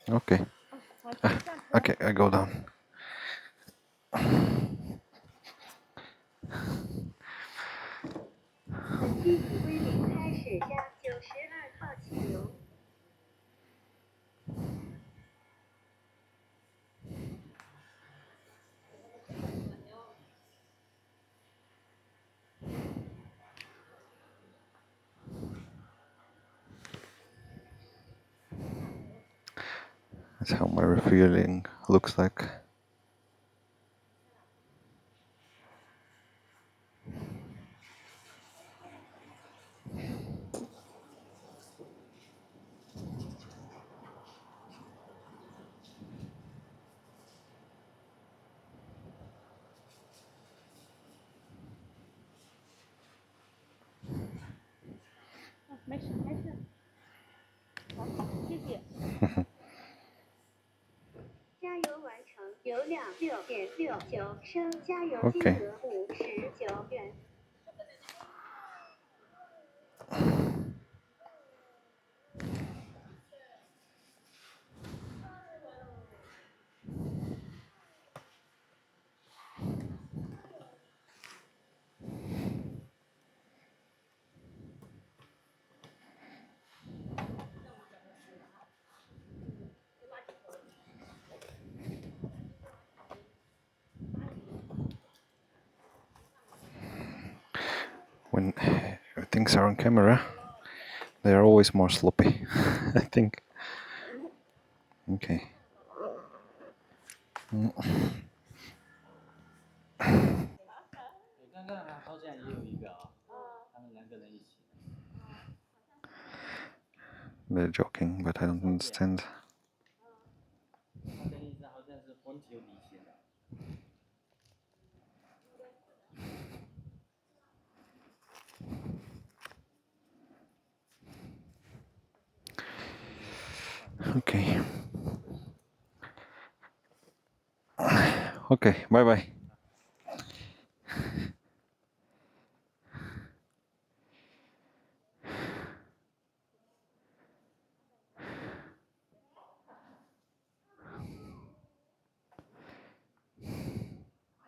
Okay. Okay, I go down. That's how my refueling looks like. 没事没事，好，谢谢。加油完成，油量6.69升，加油金额59元。When things are on camera, they are always more sloppy, I think. Okay. 刚刚好像也有一个啊，他们2个人一起。They're joking, but I don't understand. 他的意思好像是婚前旅行的。Okay. Okay, bye bye.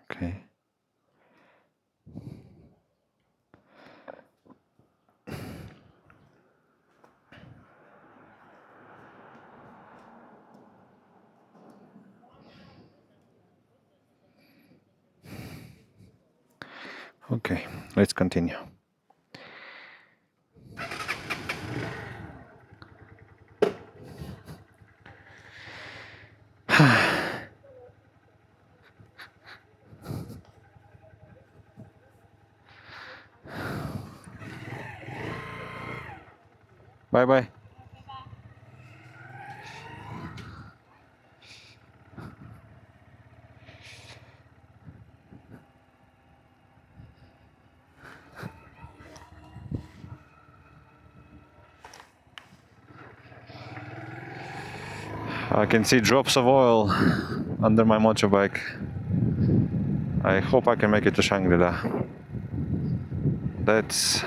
Okay. Okay, let's continue. Bye bye. I can see drops of oil under my motorbike. I hope I can make it to Shangri-La. That's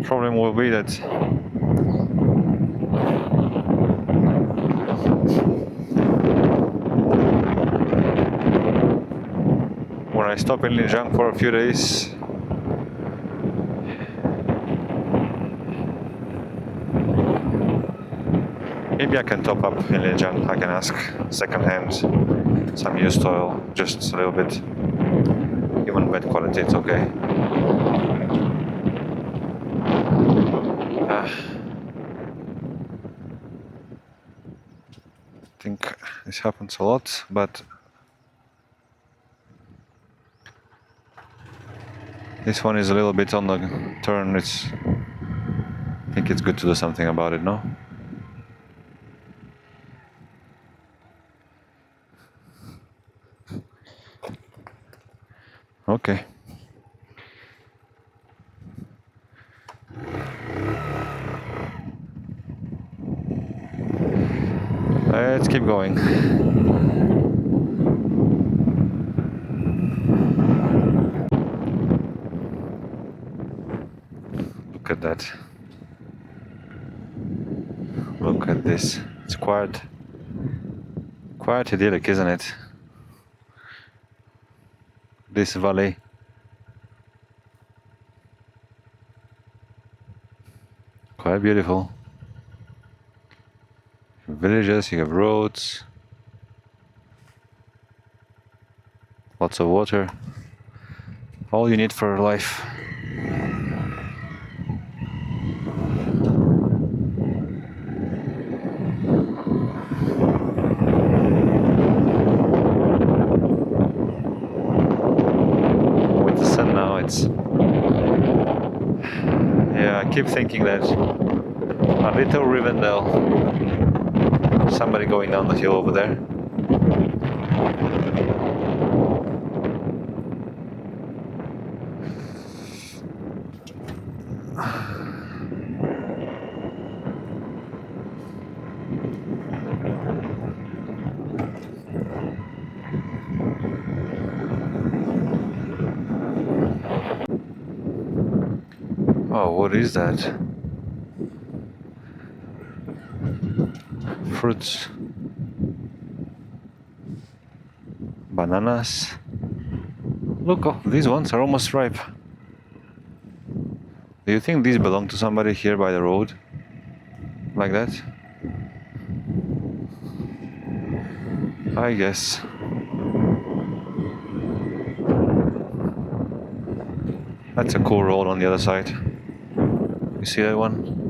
problem will be that when I stop in Lijiang for a few days, maybe I can top up in Lijiang. I can ask second-hand some used oil, just a little bit. Even bad quality, it's okay. I think this happens a lot, but this one is a little bit on the turn. I think it's good to do something about it, no? Okay. Let's keep going. Look at that. Look at this. It's quite idyllic, isn't it? This valley. Quite beautiful. Villages, you have roads. Lots of water. All you need for life. With the sun now, it's... Yeah, I keep thinking that a little Rivendell. Somebody going down the hill over there. what is that? Fruits. Bananas. Look, oh, these ones are almost ripe. Do you think these belong to somebody here by the road? Like that? I guess. That's a cool road on the other side. You see that one?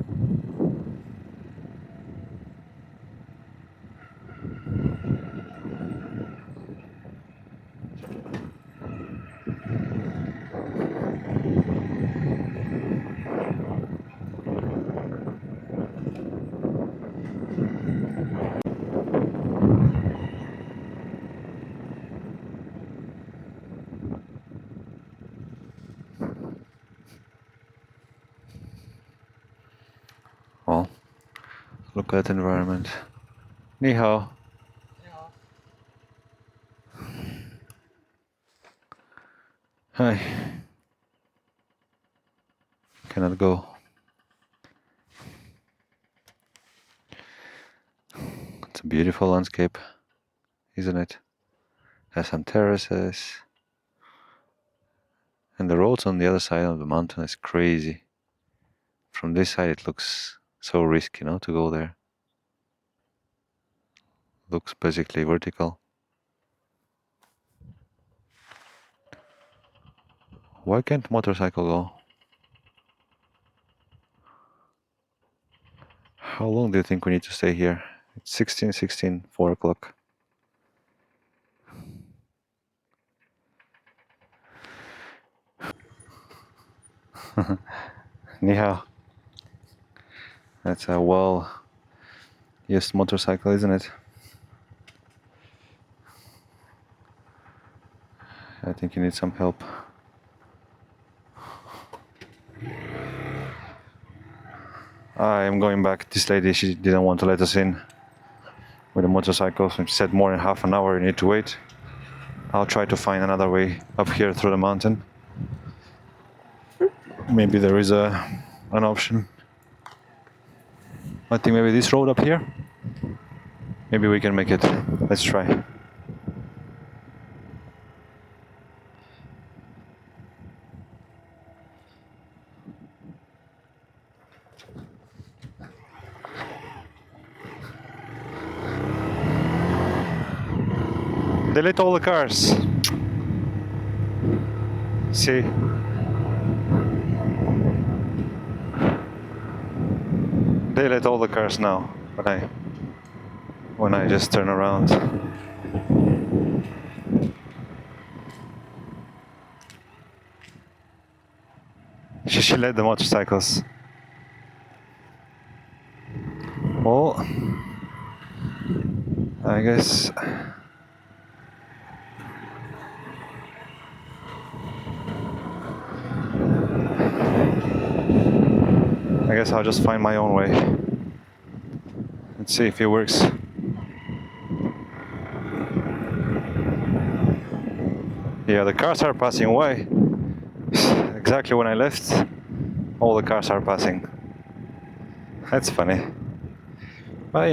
Well, look at that environment. Ni hao. Hi. Cannot go. It's a beautiful landscape, isn't it? Has some terraces. And the roads on the other side of the mountain is crazy. From this side it looks so risky, to go there. Looks basically vertical. Why can't motorcycle go? How long do you think we need to stay here? It's 16:16, 4 o'clock. Ni hao. That's a well-used motorcycle, isn't it? I think you need some help. I am going back. This lady, she didn't want to let us in with the motorcycle. She said more than half an hour you need to wait. I'll try to find another way up here through the mountain. Maybe there is an option. I think maybe this road up here. Maybe we can make it. Let's try. Delete all the cars. See? Delete all the cars now when I just turn around. She led the motorcycles. Well, I guess I'll just find my own way. Let's see if it works. Yeah, the cars are passing. Why? Exactly when I left, all the cars are passing. That's funny. But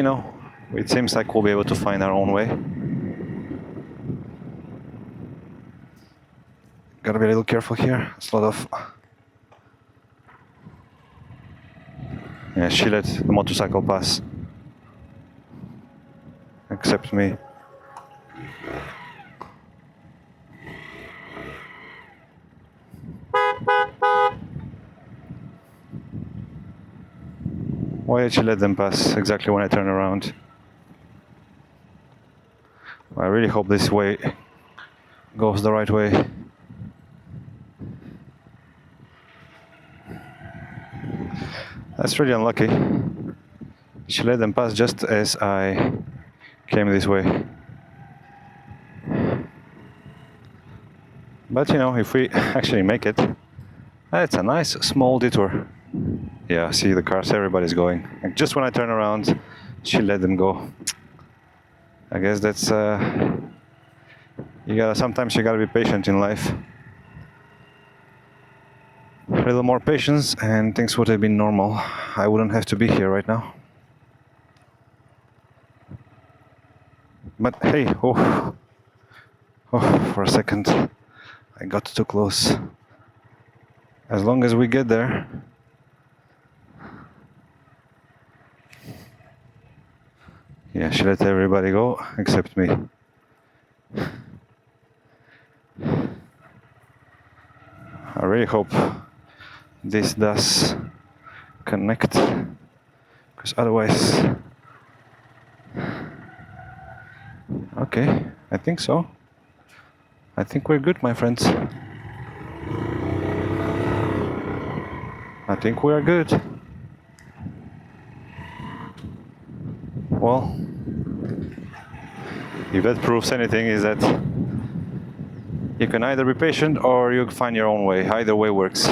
it seems like we'll be able to find our own way. Gotta be a little careful here. It's a lot of... Yeah, she let the motorcycle pass. Except me. Why did she let them pass exactly when I turn around? I really hope this way goes the right way. That's really unlucky. She let them pass just as I came this way. But if we actually make it, it's a nice small detour. Yeah, see the cars, everybody's going. And just when I turn around, she let them go. I guess that's sometimes you gotta be patient in life. a little more patience and things would have been normal. I wouldn't have to be here right now. But hey, oh, for a second, I got too close. As long as we get there. Yeah, she let everybody go except me. I really hope this does connect, because otherwise... Okay, I think so. I think we're good, my friends. I think we are good. Well, if that proves anything, is that you can either be patient or you find your own way. Either way works.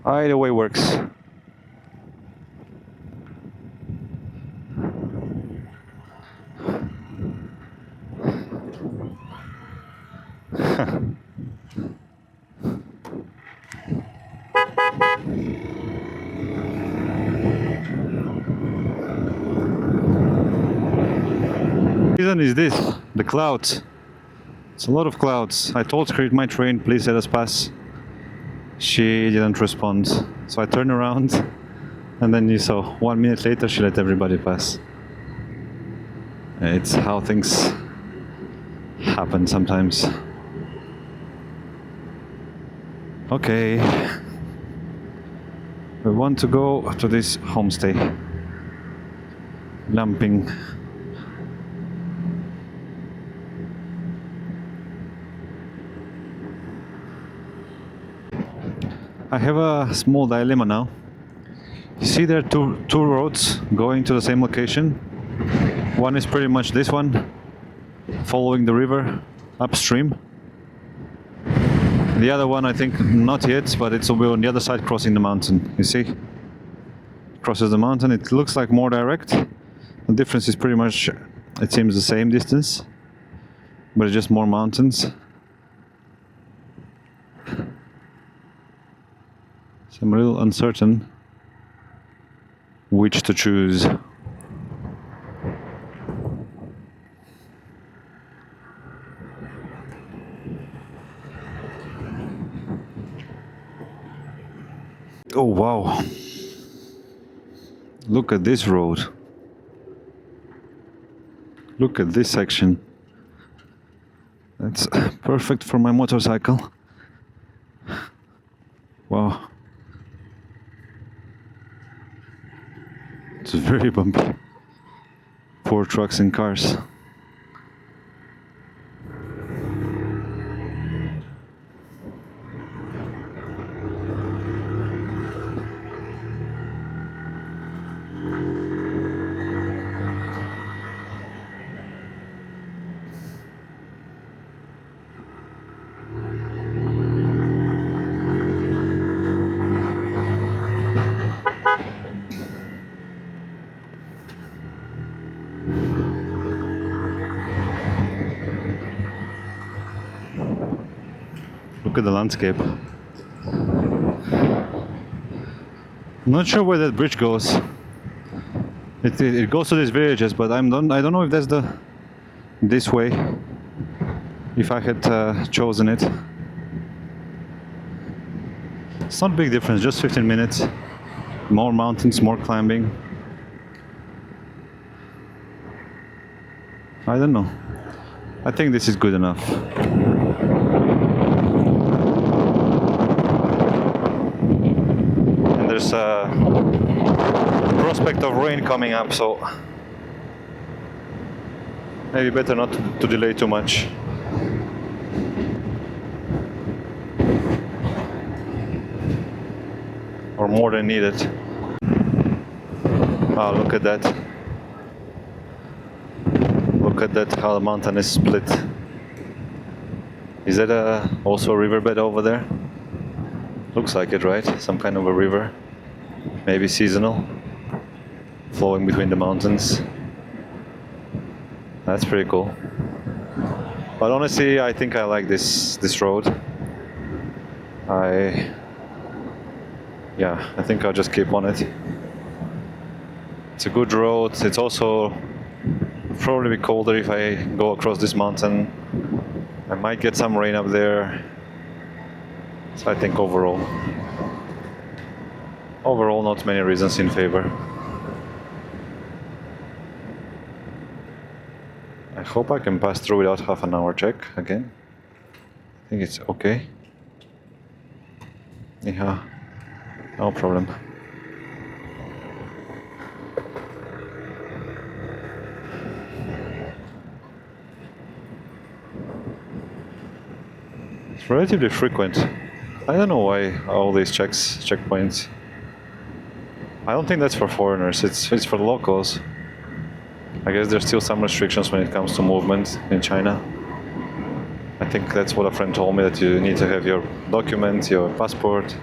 Either way works. The reason is this, the clouds. It's a lot of clouds. I told her it might rain, please let us pass. She didn't respond. So I turned around and then you saw 1 minute later she let everybody pass. It's how things happen sometimes. Okay. We want to go to this homestay. Lanping. I have a small dilemma now. You see there are two roads going to the same location. One is pretty much this one, following the river upstream. The other one I think not yet, but it will be on the other side crossing the mountain. You see? Crosses the mountain. It looks like more direct. The difference is pretty much, it seems the same distance, but it's just more mountains. So I'm a little uncertain which to choose. Oh wow, look at this road. Look at this section. That's perfect for my motorcycle. Wow. It's very bumpy. Poor trucks and cars. Look at the landscape. Not sure where that bridge goes. It goes to these villages, but I don't know if that's this way. If I had chosen it. It's not a big difference, just 15 minutes. More mountains, more climbing. I don't know. I think this is good enough. There's a prospect of rain coming up, so maybe better not to delay too much. Or more than needed. Oh, look at that. Look at that, how the mountain is split. Is that also a riverbed over there? Looks like it, right? Some kind of a river. Maybe seasonal. Flowing between the mountains. That's pretty cool. But honestly, I think I like this road. I think I'll just keep on it. It's a good road. It's also probably be colder if I go across this mountain. I might get some rain up there. So I think overall not many reasons in favor. I hope I can pass through without half an hour check again. I think it's okay. Yeah, no problem. It's relatively frequent. I don't know why all these checkpoints. I don't think that's for foreigners, it's for the locals. I guess there's still some restrictions when it comes to movement in China. I think that's what a friend told me, that you need to have your documents, your passport.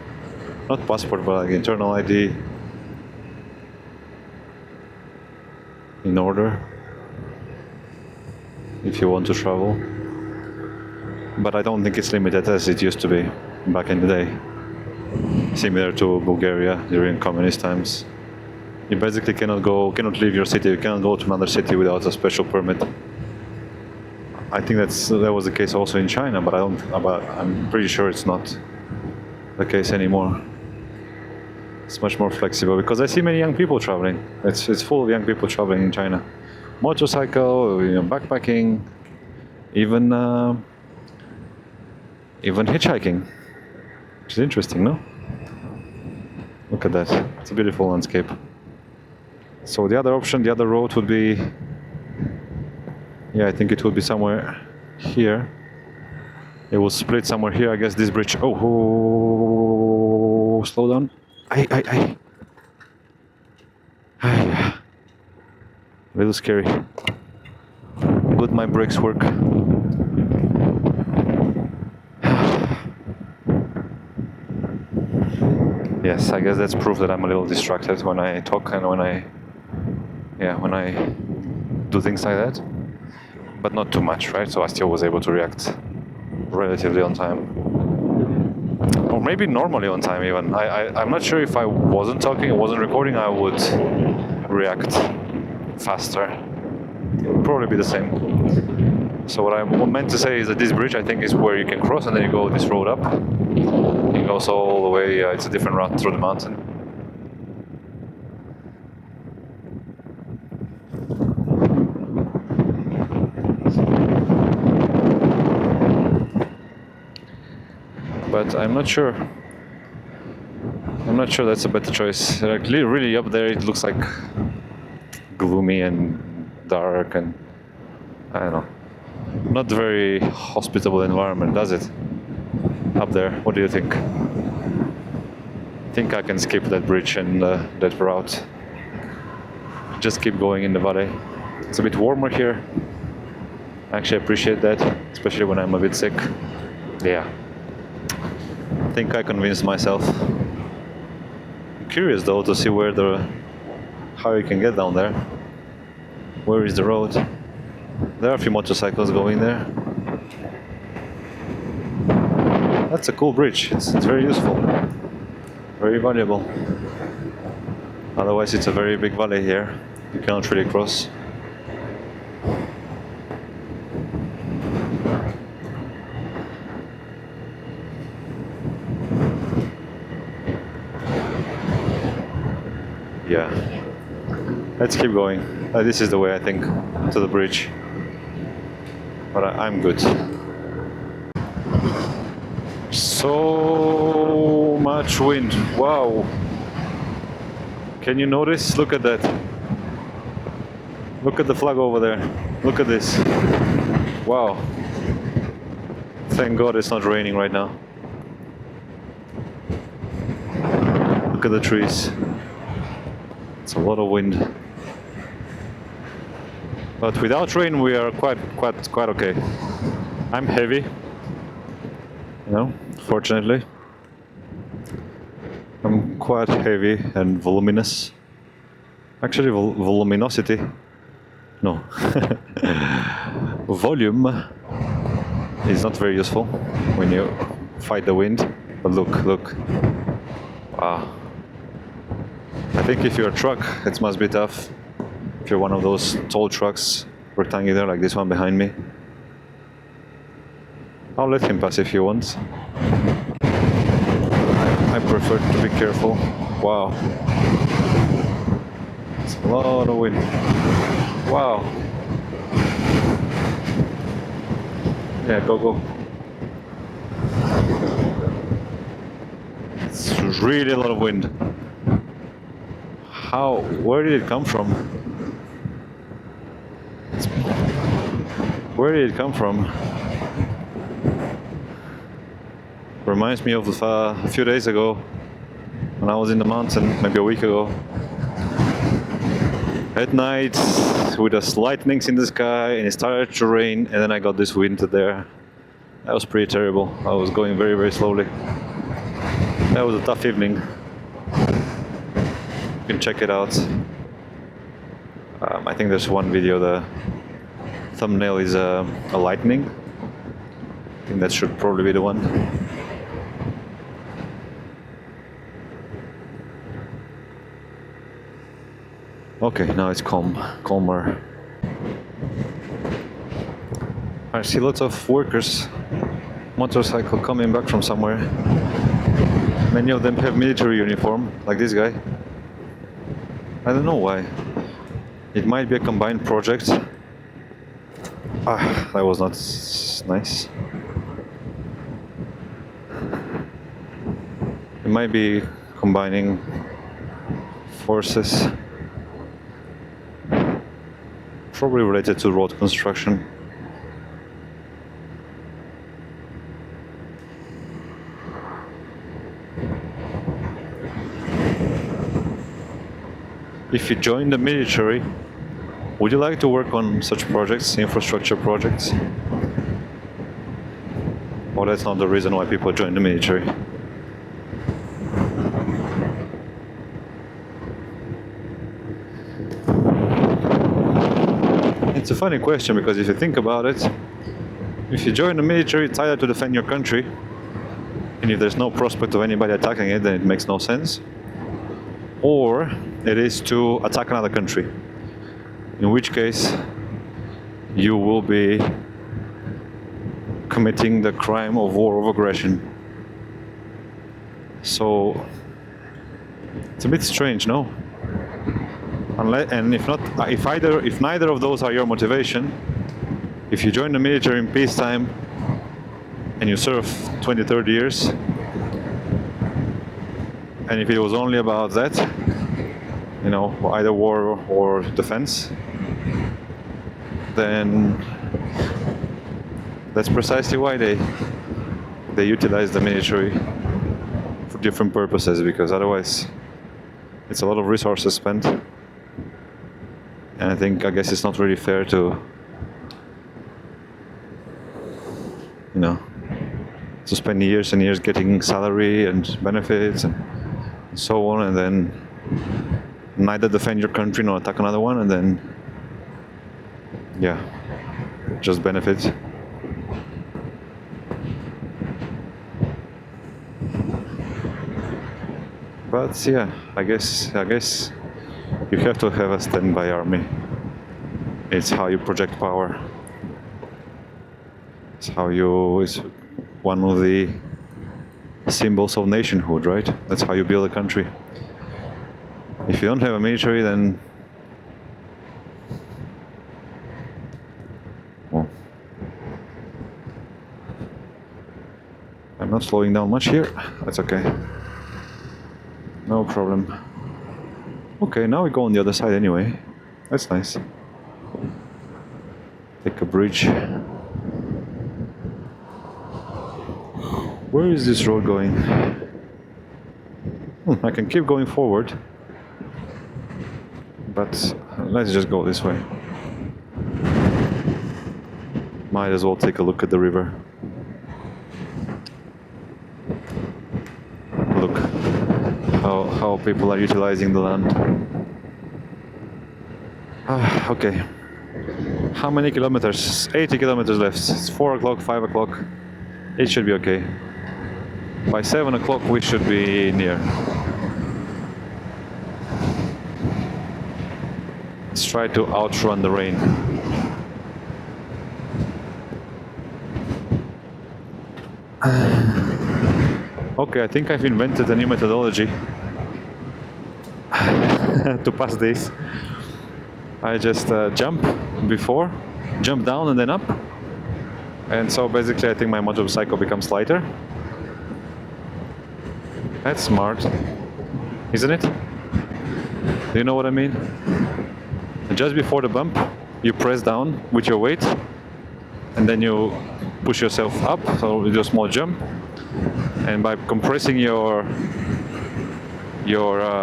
Not passport, but like internal ID in order if you want to travel. But I don't think it's limited as it used to be back in the day. Similar to Bulgaria during communist times. You basically cannot leave your city, you cannot go to another city without a special permit. I think that was the case also in China, but I'm pretty sure it's not the case anymore. It's much more flexible because I see many young people traveling. It's full of young people traveling in China. Motorcycle, backpacking, even hitchhiking, which is interesting, no? Look at that, it's a beautiful landscape. So the other option, the other road would be, I think it would be somewhere here. It will split somewhere here, I guess this bridge. Oh, slow down. A little scary. Good, my brakes work. Yes, I guess that's proof that I'm a little distracted when I talk and when I do things like that. But not too much, right? So I still was able to react relatively on time. Or maybe normally on time even. I'm not sure if I wasn't talking, I wasn't recording, I would react faster. It would probably be the same. So what I meant to say is that this bridge, I think, is where you can cross and then you go this road up. It goes all the way, it's a different route through the mountain. But I'm not sure that's a better choice. Like really up there it looks like gloomy and dark and I don't know. Not very hospitable environment, does it? Up there, what do you think? I think I can skip that bridge and that route. Just keep going in the valley. It's a bit warmer here. I actually appreciate that, especially when I'm a bit sick. Yeah. I think I convinced myself. I'm curious though to see how you can get down there. Where is the road? There are a few motorcycles going there. That's a cool bridge. It's very useful. Very valuable. Otherwise it's a very big valley here. You cannot really cross. Yeah. Let's keep going. This is the way, I think, to the bridge. But I'm good. So much wind. Wow. Can you notice? Look at that. Look at the flag over there. Look at this. Wow. Thank God it's not raining right now. Look at the trees. It's a lot of wind. But without rain we are quite okay. I'm heavy, fortunately. I'm quite heavy and voluminous. Actually, voluminosity. No. Volume is not very useful when you fight the wind, But look. Wow. I think if you're a truck, it must be tough. If you're one of those tall trucks, rectangular, like this one behind me. I'll let him pass if he wants. I prefer to be careful. Wow. It's a lot of wind. Wow. Yeah, go. It's really a lot of wind. Where did it come from? Where did it come from? Reminds me of a few days ago when I was in the mountain, maybe a week ago. At night, with the lightnings in the sky, and it started to rain, and then I got this wind there. That was pretty terrible. I was going very, very slowly. That was a tough evening. You can check it out. I think there's one video, the thumbnail is a lightning. I think that should probably be the one. Okay, now it's calmer. I see lots of workers, motorcycle coming back from somewhere. Many of them have military uniform, like this guy. I don't know why. It might be a combined project. That was not nice. It might be combining forces. Probably related to road construction. If you join the military, would you like to work on such projects, infrastructure projects? Or that's not the reason why people join the military? It's a funny question, because if you think about it, if you join the military, it's either to defend your country, and if there's no prospect of anybody attacking it, then it makes no sense, or it is to attack another country, in which case you will be committing the crime of war of aggression. So it's a bit strange, no? Unless, and if neither of those are your motivation, if you join the military in peacetime and you serve 20, 30 years, and if it was only about that, you know, either war or defense, then that's precisely why they utilize the military for different purposes, because otherwise it's a lot of resources spent. And I guess it's not really fair to, you know, to spend years and years getting salary and benefits and so on, and then neither defend your country nor attack another one, and then, yeah, just benefit. But yeah, I guess you have to have a standby army. It's how you project power. It's one of the symbols of nationhood, right? That's how you build a country. If you don't have a military, then, well, I'm not slowing down much here. That's okay. No problem. Okay, now we go on the other side anyway. That's nice. Take a bridge. Where is this road going? I can keep going forward, but let's just go this way. Might as well take a look at the river. Look how people are utilizing the land. Okay. How many kilometers? 80 kilometers left. It's 4 o'clock, 5 o'clock. It should be okay. By 7 o'clock we should be near. Let's try to outrun the rain. Okay, I think I've invented a new methodology to pass this. I just jump before, jump down and then up. And so basically I think my motorcycle becomes lighter. That's smart, isn't it? Do you know what I mean? Just before the bump, you press down with your weight, and then you push yourself up, so you do a small jump. And by compressing your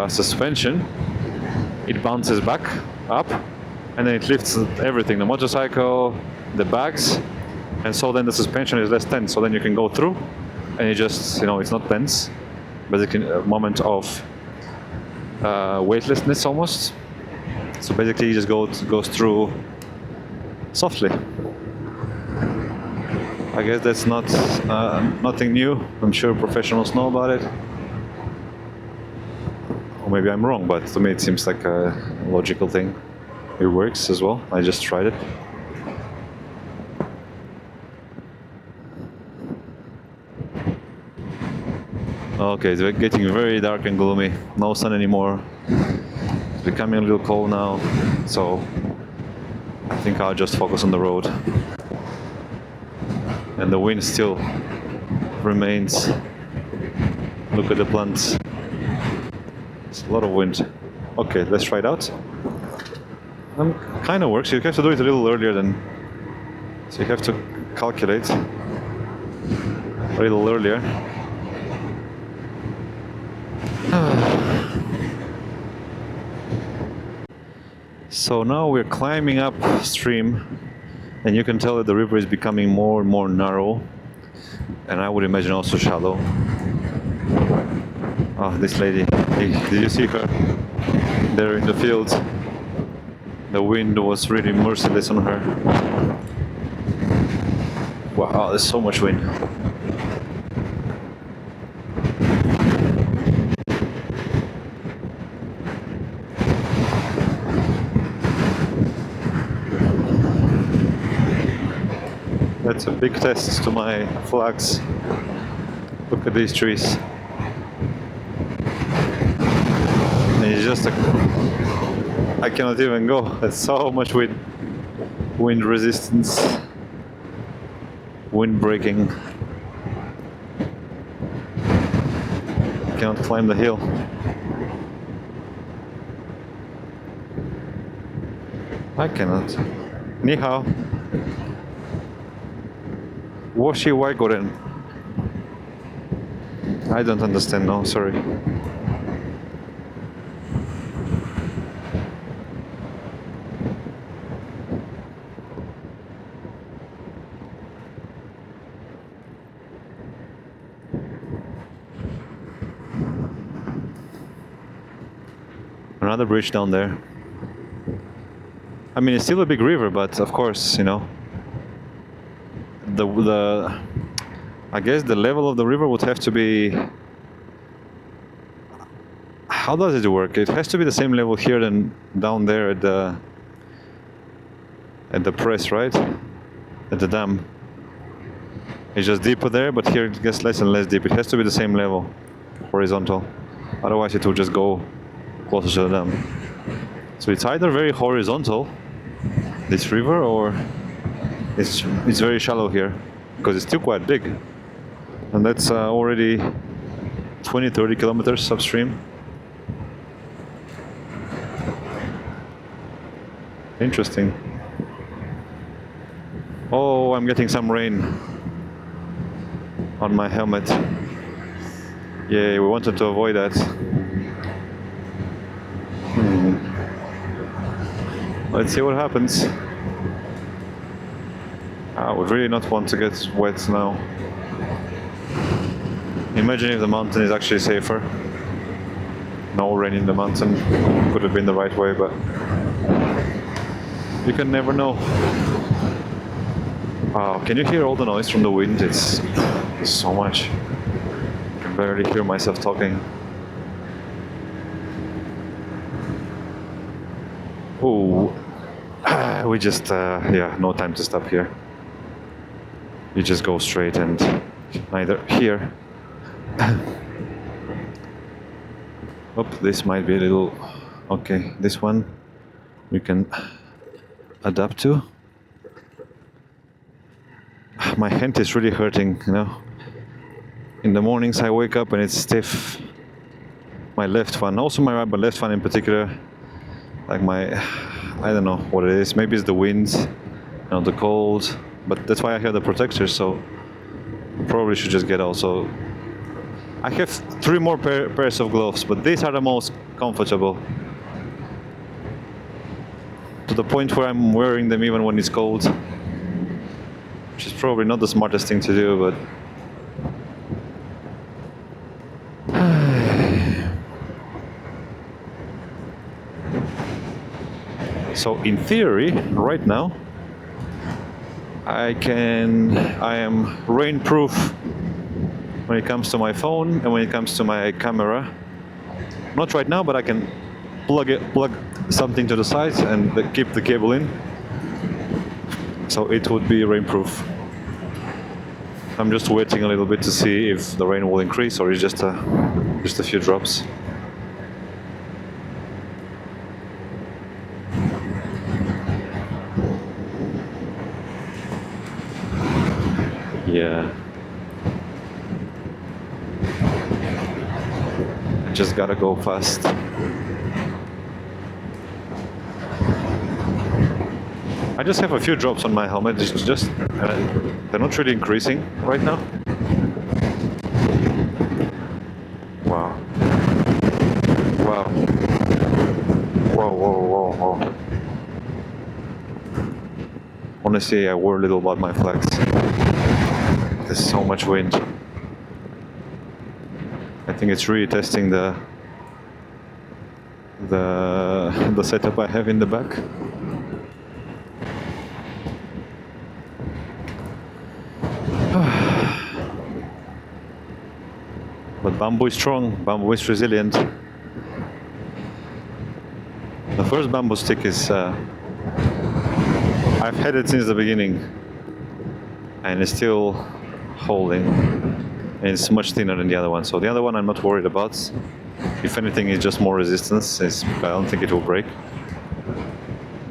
suspension, it bounces back up, and then it lifts everything, the motorcycle, the bags, and so then the suspension is less tense, so then you can go through, and you just, it's not tense, basically a moment of weightlessness almost. So basically it just goes through softly. I guess that's not nothing new. I'm sure professionals know about it. Or maybe I'm wrong, but to me it seems like a logical thing. It works as well. I just tried it. Okay, it's getting very dark and gloomy. No sun anymore. It's becoming a little cold now. So I think I'll just focus on the road. And the wind still remains. Look at the plants. It's a lot of wind. Okay, let's try it out. Kind of works. You have to do it a little earlier than. So you have to calculate a little earlier. So now we're climbing upstream, and you can tell that the river is becoming more and more narrow, and I would imagine also shallow. Oh, this lady, did you see her there in the field? The wind was really merciless on her. Wow, there's so much wind. That's a big test to my flags. Look at these trees. And it's just I cannot even go. There's so much wind. Wind resistance. Wind breaking. I cannot climb the hill. I cannot. Ni hao. 我是外国人. I don't understand, no, sorry. Another bridge down there. I mean, it's still a big river, but of course, I guess the level of the river would have to be. How does it work? It has to be the same level here than down there at the press, right? At the dam. It's just deeper there, but here it gets less and less deep. It has to be the same level, horizontal. Otherwise, it will just go closer to the dam. So it's either very horizontal, this river, or it's very shallow here, because it's still quite big. And that's already 20-30 kilometers upstream. Interesting. Oh, I'm getting some rain on my helmet. Yeah, we wanted to avoid that. Let's see what happens. I would really not want to get wet now. Imagine if the mountain is actually safer. No rain in the mountain. Could have been the right way, but you can never know. Wow, can you hear all the noise from the wind? It's so much. barely hear myself talking. Oh, we just, yeah, no time to stop here. You just go straight and neither here. Oh, this might be a little, okay, this one we can adapt to. My hand is really hurting, you know. In the mornings I wake up and it's stiff. My left one, also my right, but left one in particular. Like I don't know what it is. Maybe it's the wind, you know, the cold. But that's why I have the protector, so probably should just get also. I have 3 more pairs of gloves, but these are the most comfortable. To the point where I'm wearing them even when it's cold. Which is probably not the smartest thing to do, but... So in theory, right now, I am rainproof when it comes to my phone and when it comes to my camera. Not right now, but I can plug something to the side and keep the cable in. So it would be rainproof. I'm just waiting a little bit to see if the rain will increase or it's just a few drops. Yeah. I just gotta go fast. I just have a few drops on my helmet. It's just they're not really increasing right now. Wow. Wow. Whoa, whoa, whoa, whoa. Honestly, I worry a little about my flags. There's so much wind. I think it's really testing the setup I have in the back. But bamboo is strong, bamboo is resilient. The first bamboo stick is, I've had it since the beginning and it's still holding. And it's much thinner than the other one, so the other one I'm not worried about. If anything, it's just more resistance. I don't think it will break.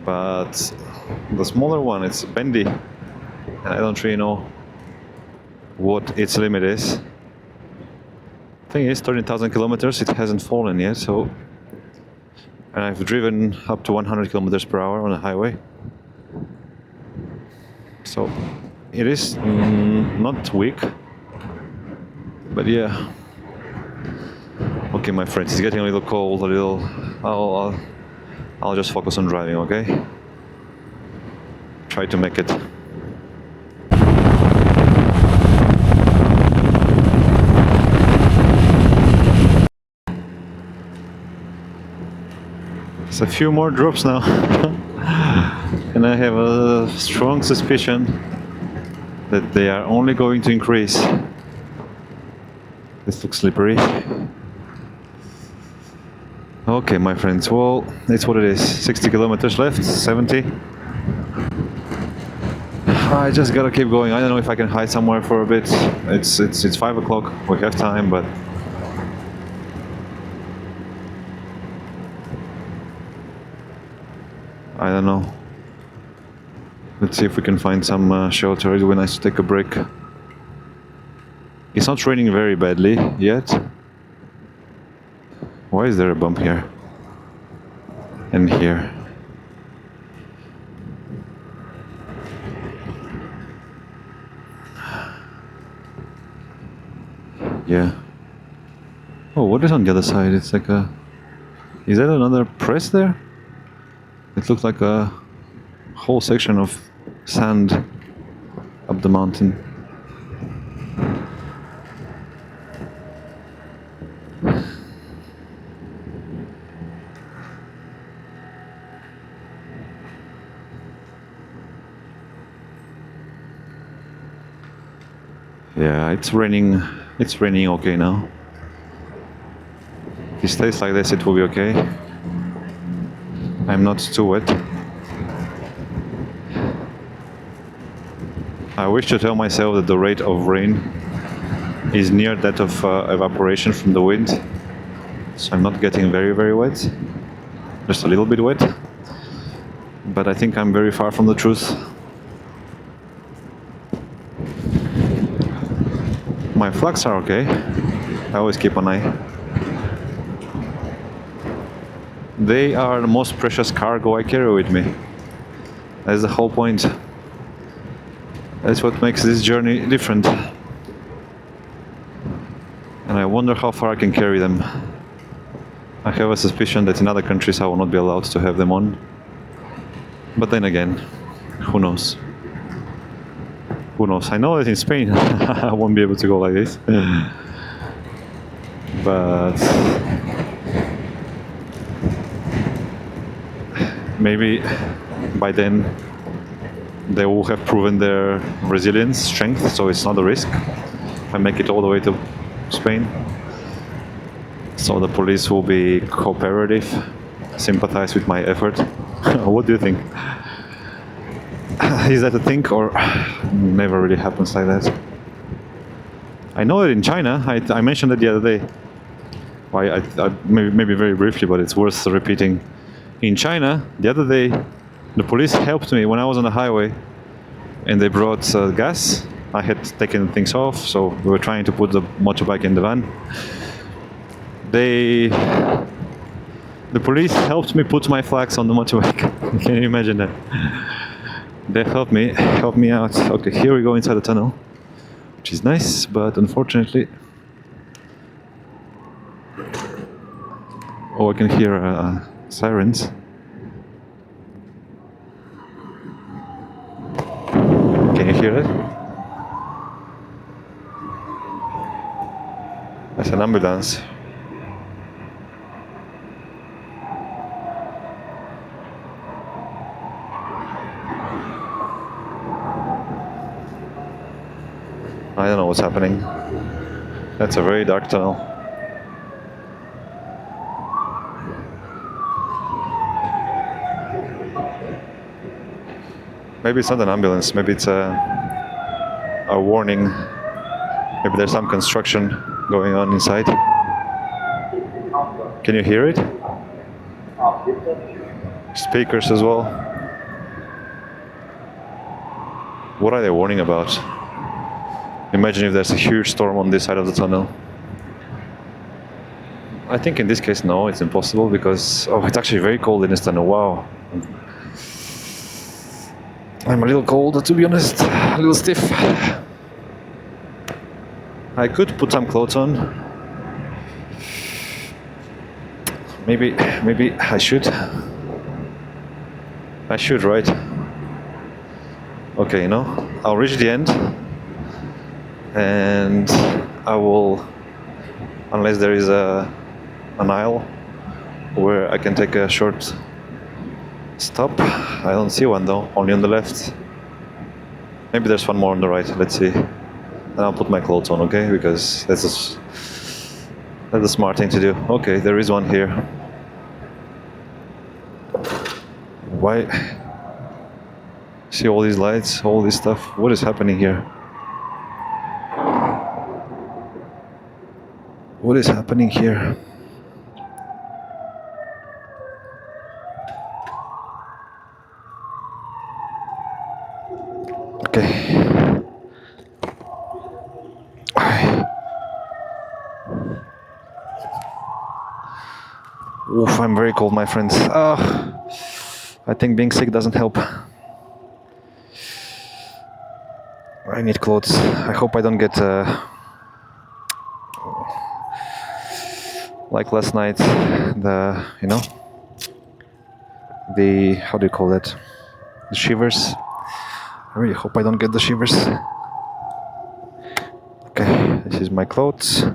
But the smaller one, it's bendy. And I don't really know what its limit is. Thing is, 13,000 kilometers, it hasn't fallen yet, so... And I've driven up to 100 kilometers per hour on the highway. So, it is not weak. But yeah. Okay, my friends, it's getting a little cold, a little... I'll just focus on driving, okay? Try to make it. It's a few more drops now. And I have a strong suspicion that they are only going to increase. This looks slippery. Okay, my friends, well, it's what it is. 60 kilometers left, 70. I just gotta keep going. I don't know if I can hide somewhere for a bit. It's 5 o'clock, we have time, but... I don't know. Let's see if we can find some shelter. It would be nice to take a break. It's not raining very badly yet. Why is there a bump here? And here. Yeah. Oh, what is on the other side? It's like a... Is that another press there? It looks like a whole section of sand up the mountain. Yeah, it's raining It's raining okay now. If it stays like this, it will be okay. I'm not too wet. I wish to tell myself that the rate of rain is near that of evaporation from the wind. So I'm not getting very, very wet. Just a little bit wet. But I think I'm very far from the truth. My flags are okay. I always keep an eye. They are the most precious cargo I carry with me. That's the whole point. That's what makes this journey different. And I wonder how far I can carry them. I have a suspicion that in other countries I will not be allowed to have them on. But then again, who knows? Who knows? I know that in Spain I won't be able to go like this. But maybe by then they will have proven their resilience, strength, so it's not a risk. If I make it all the way to Spain, so the police will be cooperative, sympathize with my effort. What do you think? Is that a thing, or never really happens like that? I know that in China, I mentioned it the other day. Well, maybe very briefly, but it's worth repeating. In China, the other day, the police helped me when I was on the highway, and they brought gas. I had taken things off, so we were trying to put the motorbike in the van. The police helped me put my flags on the motorbike. Can you imagine that? They helped me out. Okay, here we go inside the tunnel, which is nice, but unfortunately, oh, I can hear sirens. Can you hear it? That's an ambulance. I don't know what's happening. That's a very dark tunnel. Maybe it's not an ambulance, maybe it's a warning. Maybe there's some construction going on inside. Can you hear it? Speakers as well. What are they warning about? Imagine if there's a huge storm on this side of the tunnel. I think in this case, no, it's impossible because, oh, it's actually very cold in this tunnel. Wow. I'm a little cold, to be honest, a little stiff. I could put some clothes on. Maybe I should. I should, right? Okay, you know, I'll reach the end. And I will, unless there is an aisle where I can take a short stop. I don't see one though, only on the left. Maybe there's one more on the right, let's see. And I'll put my clothes on, okay? Because that's a smart thing to do. Okay, there is one here. Why? See all these lights, all this stuff? What is happening here? What is happening here? Okay. Oof, I'm very cold, my friends. I think being sick doesn't help. I need clothes. I hope I don't get like last night, the how do you call that? The shivers. I really hope I don't get the shivers. Okay, this is my clothes.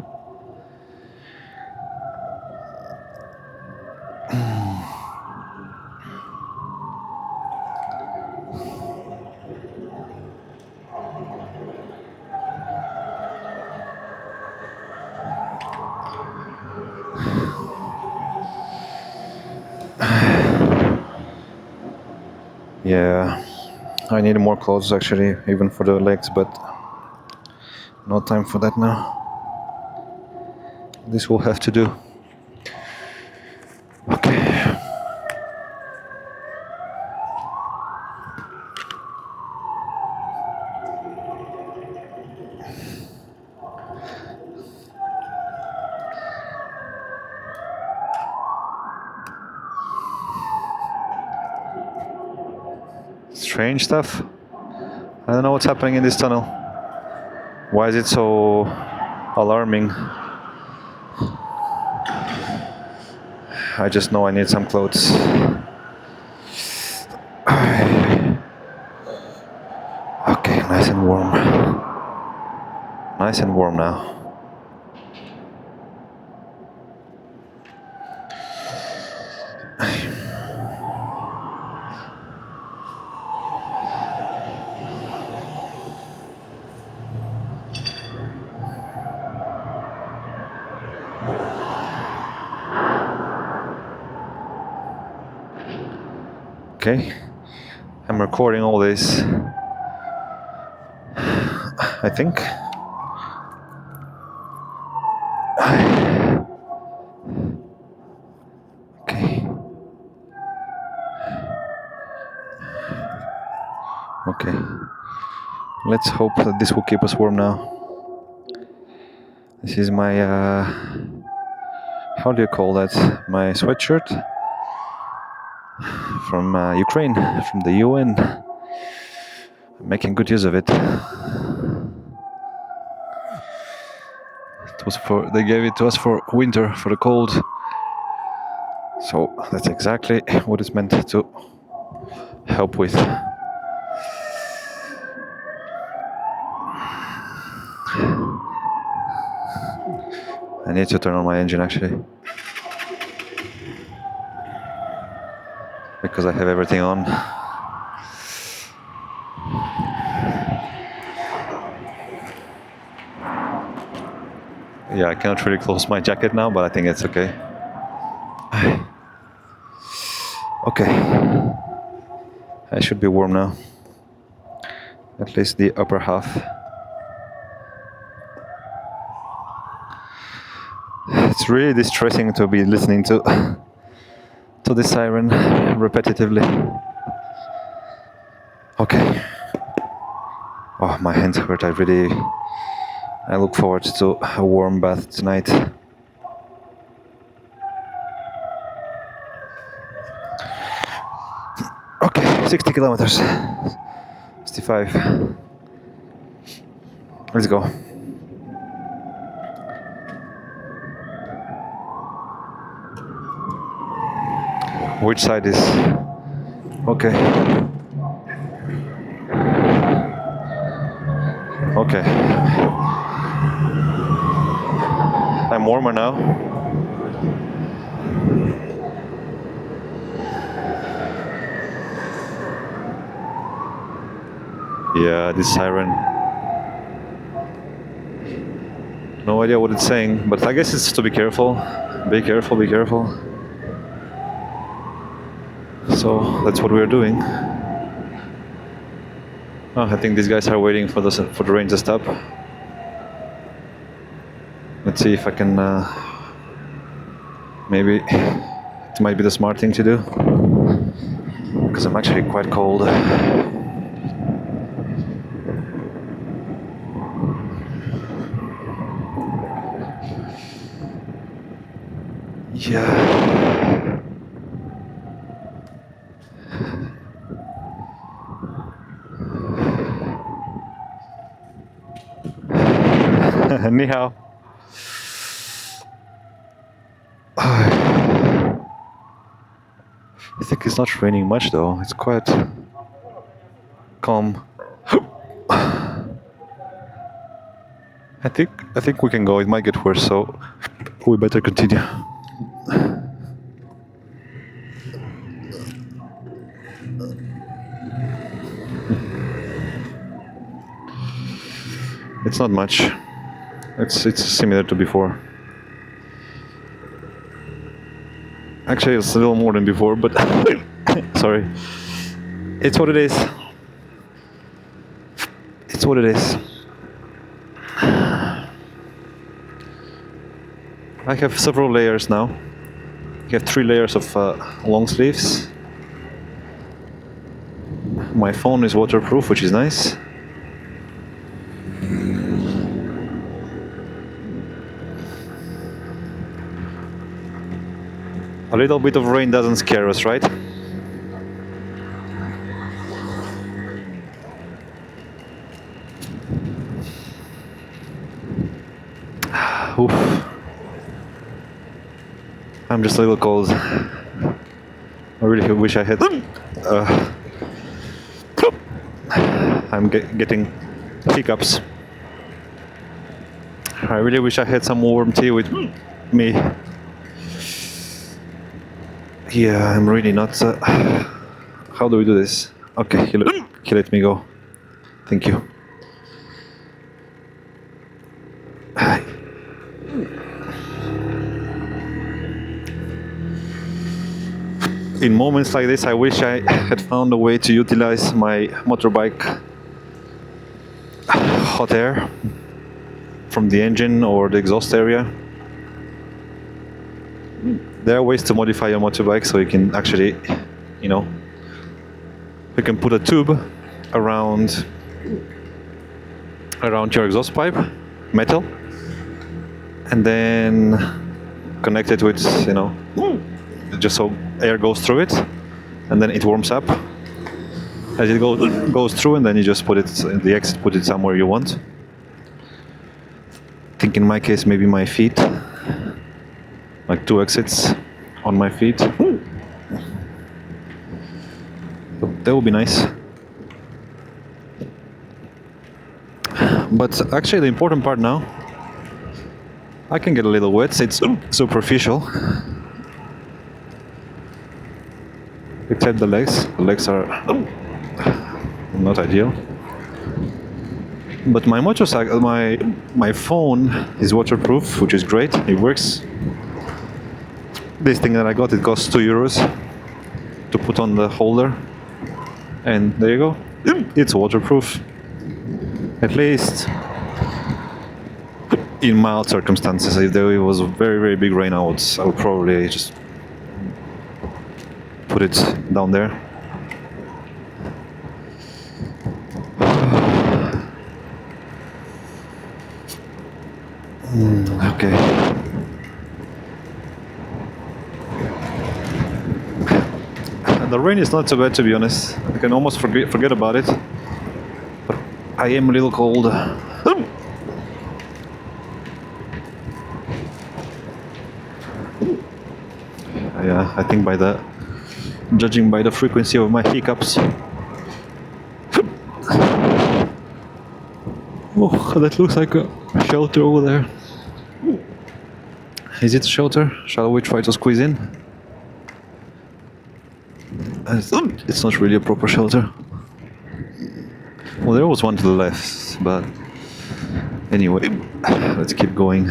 Yeah, I need more clothes actually, even for the legs, but no time for that now. This will have to do. Okay. Strange stuff. I don't know what's happening in this tunnel. Why is it so alarming? I just know I need some clothes. Okay, nice and warm. Nice and warm now. Okay, I'm recording all this. I think. Okay. Okay. Let's hope that this will keep us warm now. This is my, how do you call that? My sweatshirt from Ukraine, from the UN. I'm making good use of it. It was they gave it to us for winter, for the cold. So that's exactly what it's meant to help with. I need to turn on my engine actually, because I have everything on. Yeah, I cannot really close my jacket now, but I think it's okay. Okay. I should be warm now. At least the upper half. It's really distressing to be listening to the siren repetitively. Okay. Oh, my hands hurt. I look forward to a warm bath tonight. Okay, 60 kilometers. 65. Let's go. Which side is... Okay. Okay. I'm warmer now. Yeah, this siren. No idea what it's saying, but I guess it's to be careful. Be careful, be careful. So that's what we're doing. Oh, I think these guys are waiting for the rain to stop. Let's see if I can. Maybe it might be the smart thing to do, because I'm actually quite cold. Yeah. Ni hao. I think it's not raining much though. It's quite calm. I think we can go. It might get worse, so we better continue. It's not much. It's similar to before. Actually, it's a little more than before, but sorry. It's what it is. It's what it is. I have several layers now. I have 3 layers of long sleeves. My phone is waterproof, which is nice. A little bit of rain doesn't scare us, right? Oof. I'm just a little cold. I really wish I had... I'm getting hiccups. I really wish I had some warm tea with me. Yeah, I'm really not... How do we do this? Okay, he let me go. Thank you. In moments like this, I wish I had found a way to utilize my motorbike hot air from the engine or the exhaust area. There are ways to modify your motorbike so you can actually, you know, you can put a tube around your exhaust pipe, metal, and then connect it with, you know, just so air goes through it, and then it warms up as it goes through, and then you just put it in the exit, put it somewhere you want. I think in my case maybe my feet, like 2 exits on my feet. That would be nice. But actually the important part now, I can get a little wet, it's superficial. Except the legs. The legs are not ideal. But my motorcycle, my phone is waterproof, which is great. It works. This thing that I got, it costs €2 to put on the holder, and there you go. It's waterproof. At least in mild circumstances. If there was very, very big rain, I would probably just put it down there. Okay. And the rain is not so bad, to be honest. I can almost forget about it. But I am a little cold. Yeah, I think judging by the frequency of my hiccups. Oh, that looks like a shelter over there. Is it a shelter? Shall we try to squeeze in? It's not really a proper shelter. Well, there was one to the left, but anyway, let's keep going.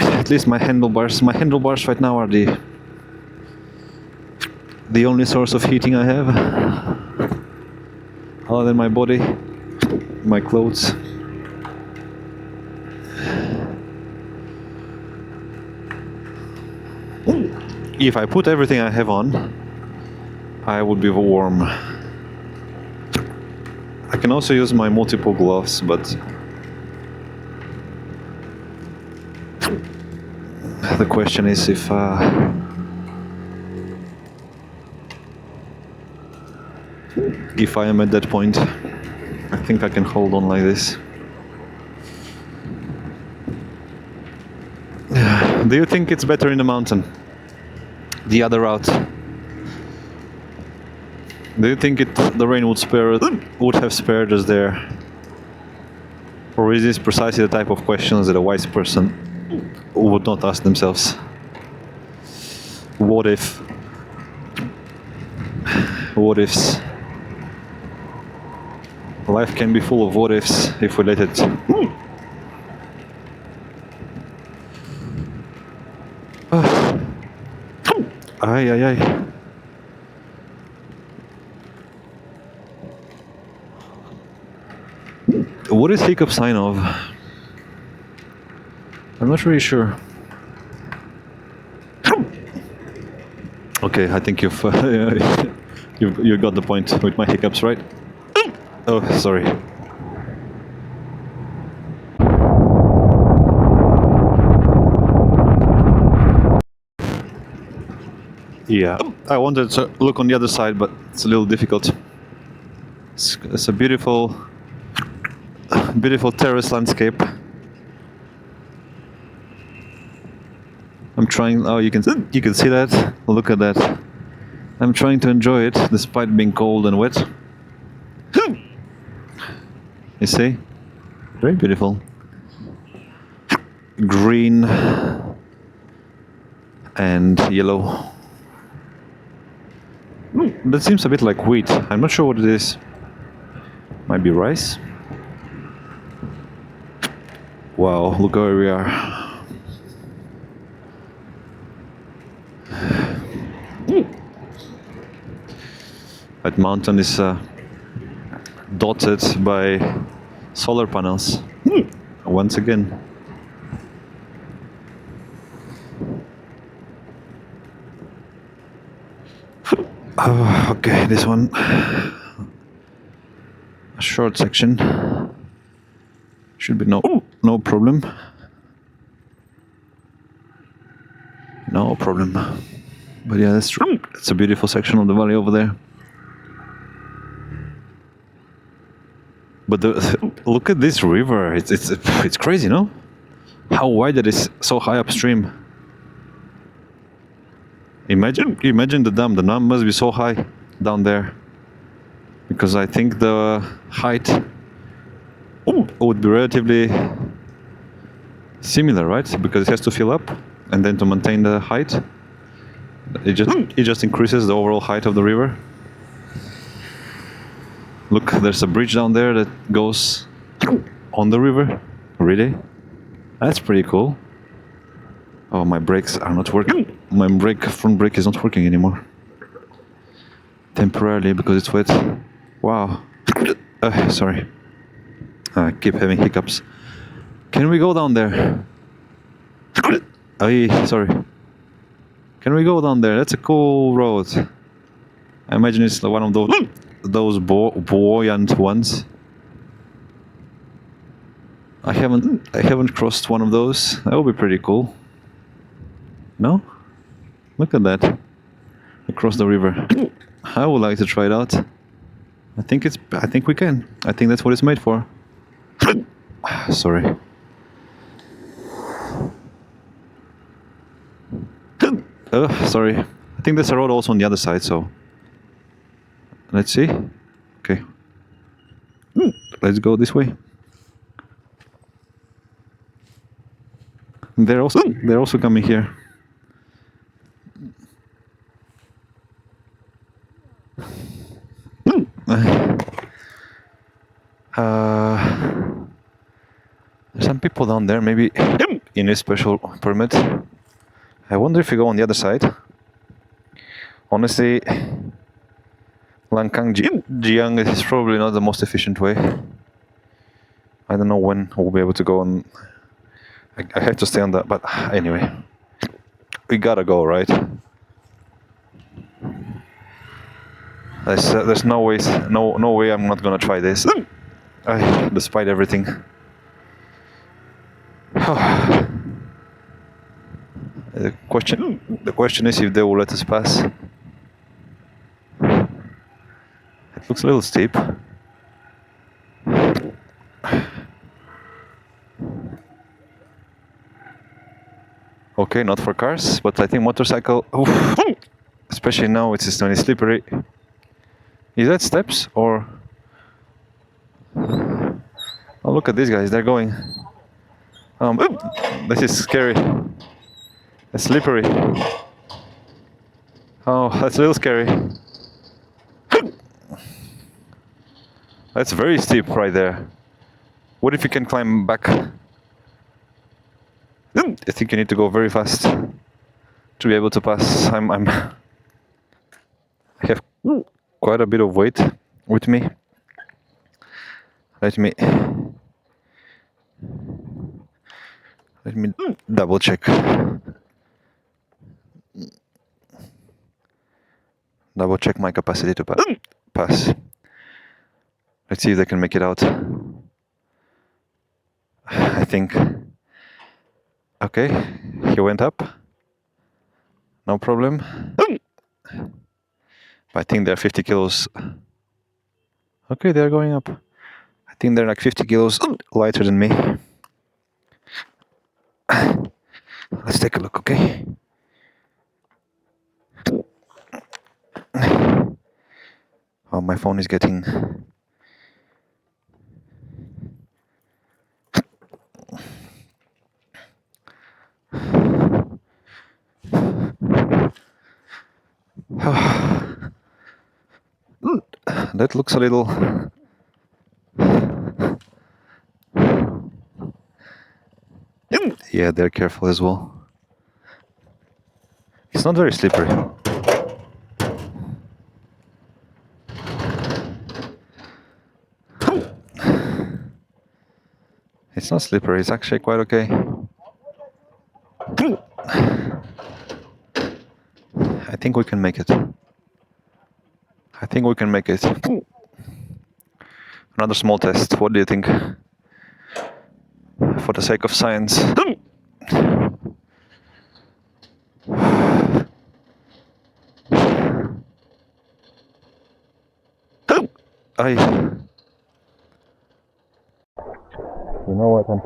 At least my handlebars right now are the only source of heating I have, other than my body, my clothes. If I put everything I have on, I would be warm. I can also use my multiple gloves, but the question is if I am at that point. I think I can hold on like this. Do you think it's better in the mountain? The other route? Do you think the rain would have spared us there? Or is this precisely the type of questions that a wise person would not ask themselves? What if? What ifs? Life can be full of what ifs if we let it Ay, ay, ay. What is hiccup sign of? I'm not really sure. Okay, I think you've you got the point with my hiccups, right? Oh, sorry. Yeah, I wanted to look on the other side, but it's a little difficult. It's a beautiful, beautiful terrace landscape. I'm trying. Oh, you can see that. Look at that. I'm trying to enjoy it despite being cold and wet. You see? Very beautiful. Green and yellow. That seems a bit like wheat. I'm not sure what it is. Might be rice. Wow, look where we are. That mountain is dotted by solar panels. Once again. Okay, this one. A short section. Should be no problem. No problem. But yeah, that's true. It's a beautiful section of the valley over there. But look at this river. It's crazy, no? How wide it is, so high upstream. Imagine the dam. The dam must be so high down there, because I think the height would be relatively similar, right? Because it has to fill up, and then to maintain the height, it just increases the overall height of the river. Look, there's a bridge down there that goes on the river. Really? That's pretty cool. Oh, my brakes are not working. My front brake is not working anymore. Temporarily, because it's wet. Wow. Sorry. I keep having hiccups. Can we go down there? Sorry. Can we go down there? That's a cool road. I imagine it's one of those buoyant ones. I haven't crossed one of those. That would be pretty cool. No? Look at that. Across the river. I would like to try it out. I think we can. I think that's what it's made for. Sorry. Sorry. I think there's a road also on the other side, so let's see. Okay. Let's go this way. They're also coming here. There's some people down there, maybe in a special permit. I wonder if we go on the other side. Honestly, Nujiang is probably not the most efficient way. I don't know when we'll be able to go on. I have to stay on that, but anyway, we gotta go, right? There's no way I'm not gonna try this, despite everything. The question is if they will let us pass. It looks a little steep. Okay, not for cars, but I think motorcycle. Oof. Especially now, it's slippery. Is that steps or? Oh, look at these guys! They're going. This is scary. It's slippery. Oh, that's a little scary. That's very steep right there. What if you can climb back? I think you need to go very fast to be able to pass. I'm I have quite a bit of weight with me. Let me double check. Double check my capacity to pass. Let's see if they can make it out. I think. Okay, he went up. No problem. I think they're 50 kilos. Okay, they're going up. I think they're like 50 kilos lighter than me. Let's take a look, okay? Oh, my phone is getting... That looks a little... Yeah, they're careful as well. It's not very slippery. It's not slippery, it's actually quite okay. I think we can make it. I think we can make it. Another small test, what do you think? For the sake of science. You know what I'm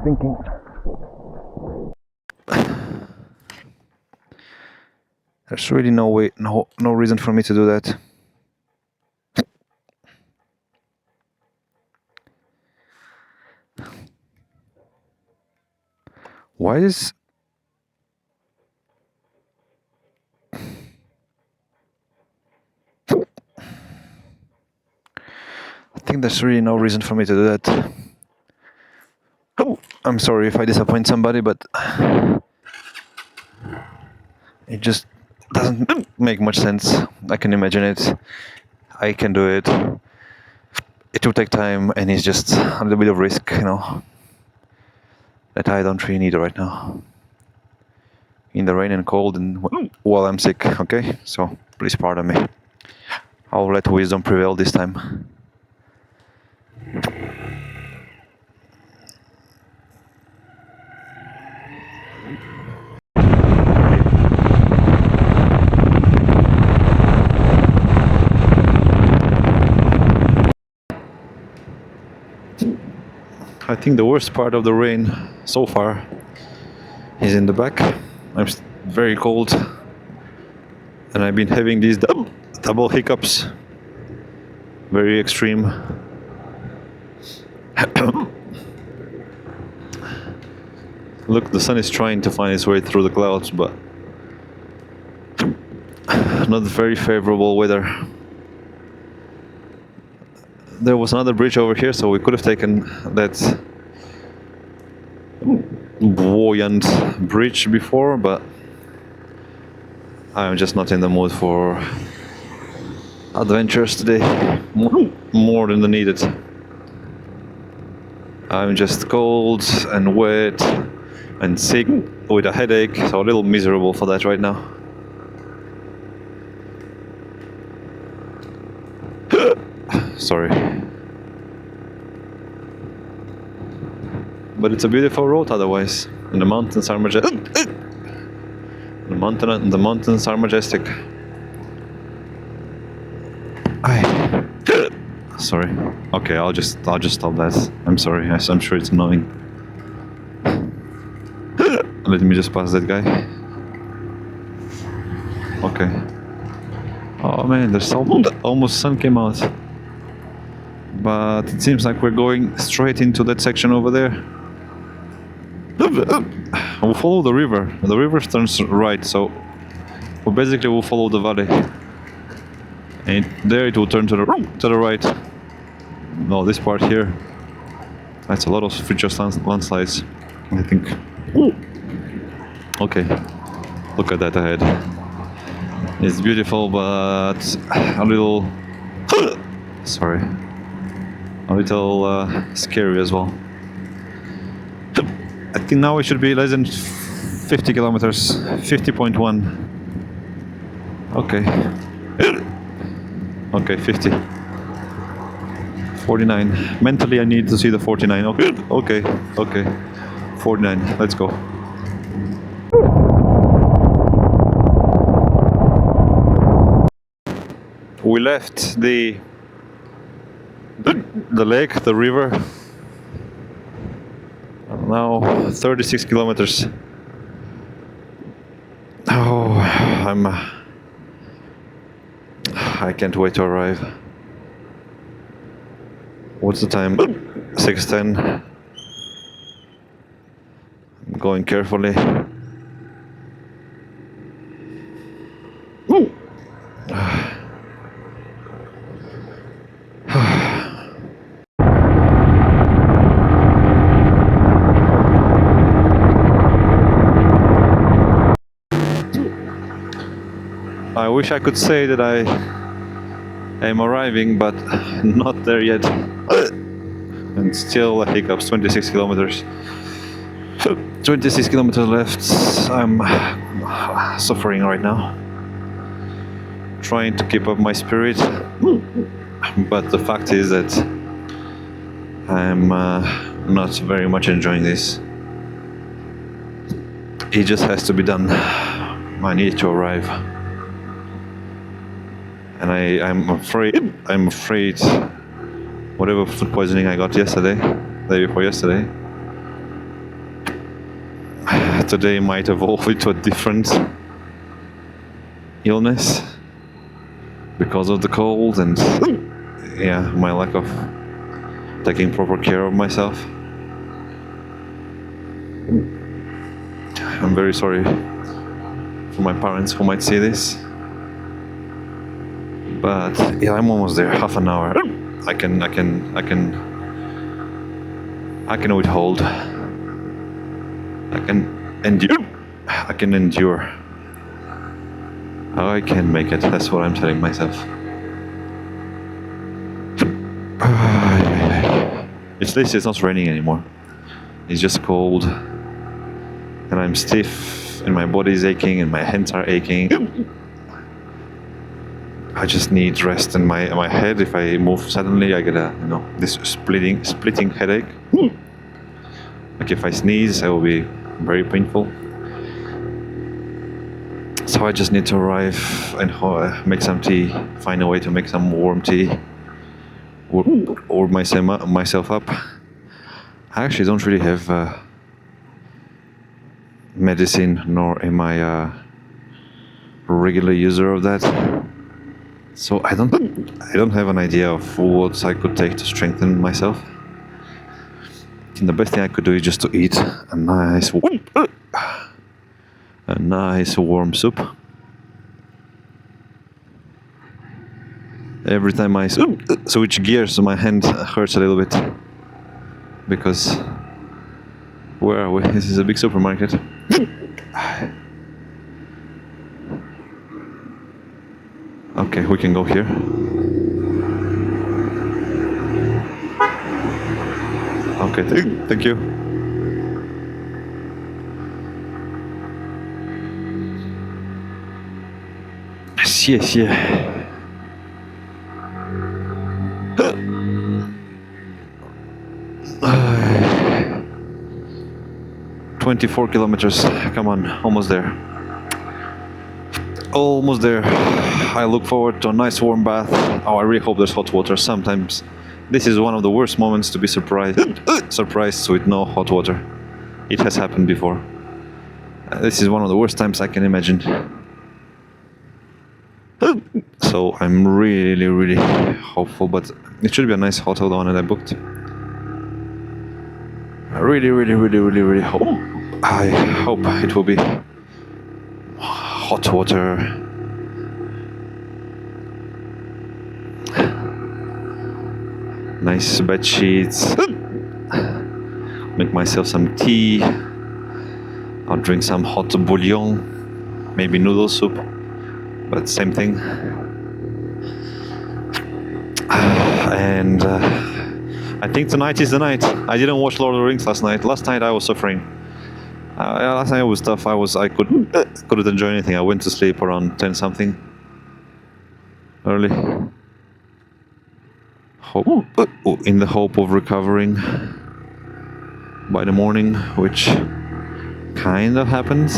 thinking? There's really no way, no reason for me to do that. Why is... I think there's really no reason for me to do that. I'm sorry if I disappoint somebody, but it just doesn't make much sense. I can imagine it. I can do it. It will take time, and it's just a little bit of risk, you know, that I don't really need right now. In the rain and cold, and while I'm sick, okay? So please pardon me. I'll let wisdom prevail this time. I think the worst part of the rain so far is in the back. I'm very cold, and I've been having these double hiccups. Very extreme. Look, the sun is trying to find its way through the clouds, but not very favorable weather. There was another bridge over here, so we could have taken that buoyant bridge before, but I'm just not in the mood for adventures today, more than the needed. I'm just cold and wet and sick with a headache, so a little miserable for that right now. Sorry. But it's a beautiful road otherwise, and the mountains are majestic. The mountains are majestic. Sorry. Okay, I'll just stop that. I'm sorry. I'm sure it's annoying. Let me just pass that guy. Okay. Oh man, there's almost sun came out. But it seems like we're going straight into that section over there. We'll follow the river. The river turns right, so we basically will follow the valley. And there it will turn to the right. No, this part here. That's a lot of future landslides, I think. Okay, look at that ahead. It's beautiful, but a little sorry, a little scary as well. I think now we should be less than 50 kilometers, 50.1. Okay. Okay, 50. 49. Mentally I need to see the 49. Okay, okay, okay. 49, let's go. We left the lake, the river. Now 36 kilometers. Oh, I can't wait to arrive. What's the time? 6:10. I'm going carefully. I wish I could say that I am arriving, but not there yet. And still hiccups, 26 kilometers. 26 kilometers left. I'm suffering right now. Trying to keep up my spirit. But the fact is that I'm not very much enjoying this. It just has to be done. I need to arrive. And I'm afraid whatever food poisoning I got yesterday, the day before yesterday, today might evolve into a different illness because of the cold and yeah, my lack of taking proper care of myself. I'm very sorry for my parents who might see this. But yeah, I'm almost there. Half an hour. I can withhold. I can endure. I can endure. I can make it. That's what I'm telling myself. At least it's not raining anymore. It's just cold, and I'm stiff, and my body is aching, and my hands are aching. I just need rest in my head. If I move suddenly, I get this splitting headache. Like if I sneeze, it will be very painful. So I just need to arrive and make some tea. Find a way to make some warm tea. Warm myself up. I actually don't really have medicine, nor am I a regular user of that. So I don't have an idea of what I could take to strengthen myself. And the best thing I could do is just to eat a nice warm soup. Every time I switch gears, my hand hurts a little bit. Because where are we? This is a big supermarket. Okay, we can go here. Okay, thank you. Xie. 24 kilometers. Come on, almost there. Almost there. I look forward to a nice warm bath. Oh, I really hope there's hot water. Sometimes this is one of the worst moments to be surprised with no hot water. It has happened before. This is one of the worst times I can imagine. So I'm really hopeful, but it should be a nice hotel, the one that I booked. I really hope. I hope it will be hot water. Nice bed sheets. Make myself some tea. I'll drink some hot bouillon, maybe noodle soup. but same thing. And I think tonight is the night. I didn't watch Lord of the Rings last night. Last night I was suffering. Last night was tough. I couldn't enjoy anything. I went to sleep around 10 something. Early. In the hope of recovering by the morning, which kind of happened.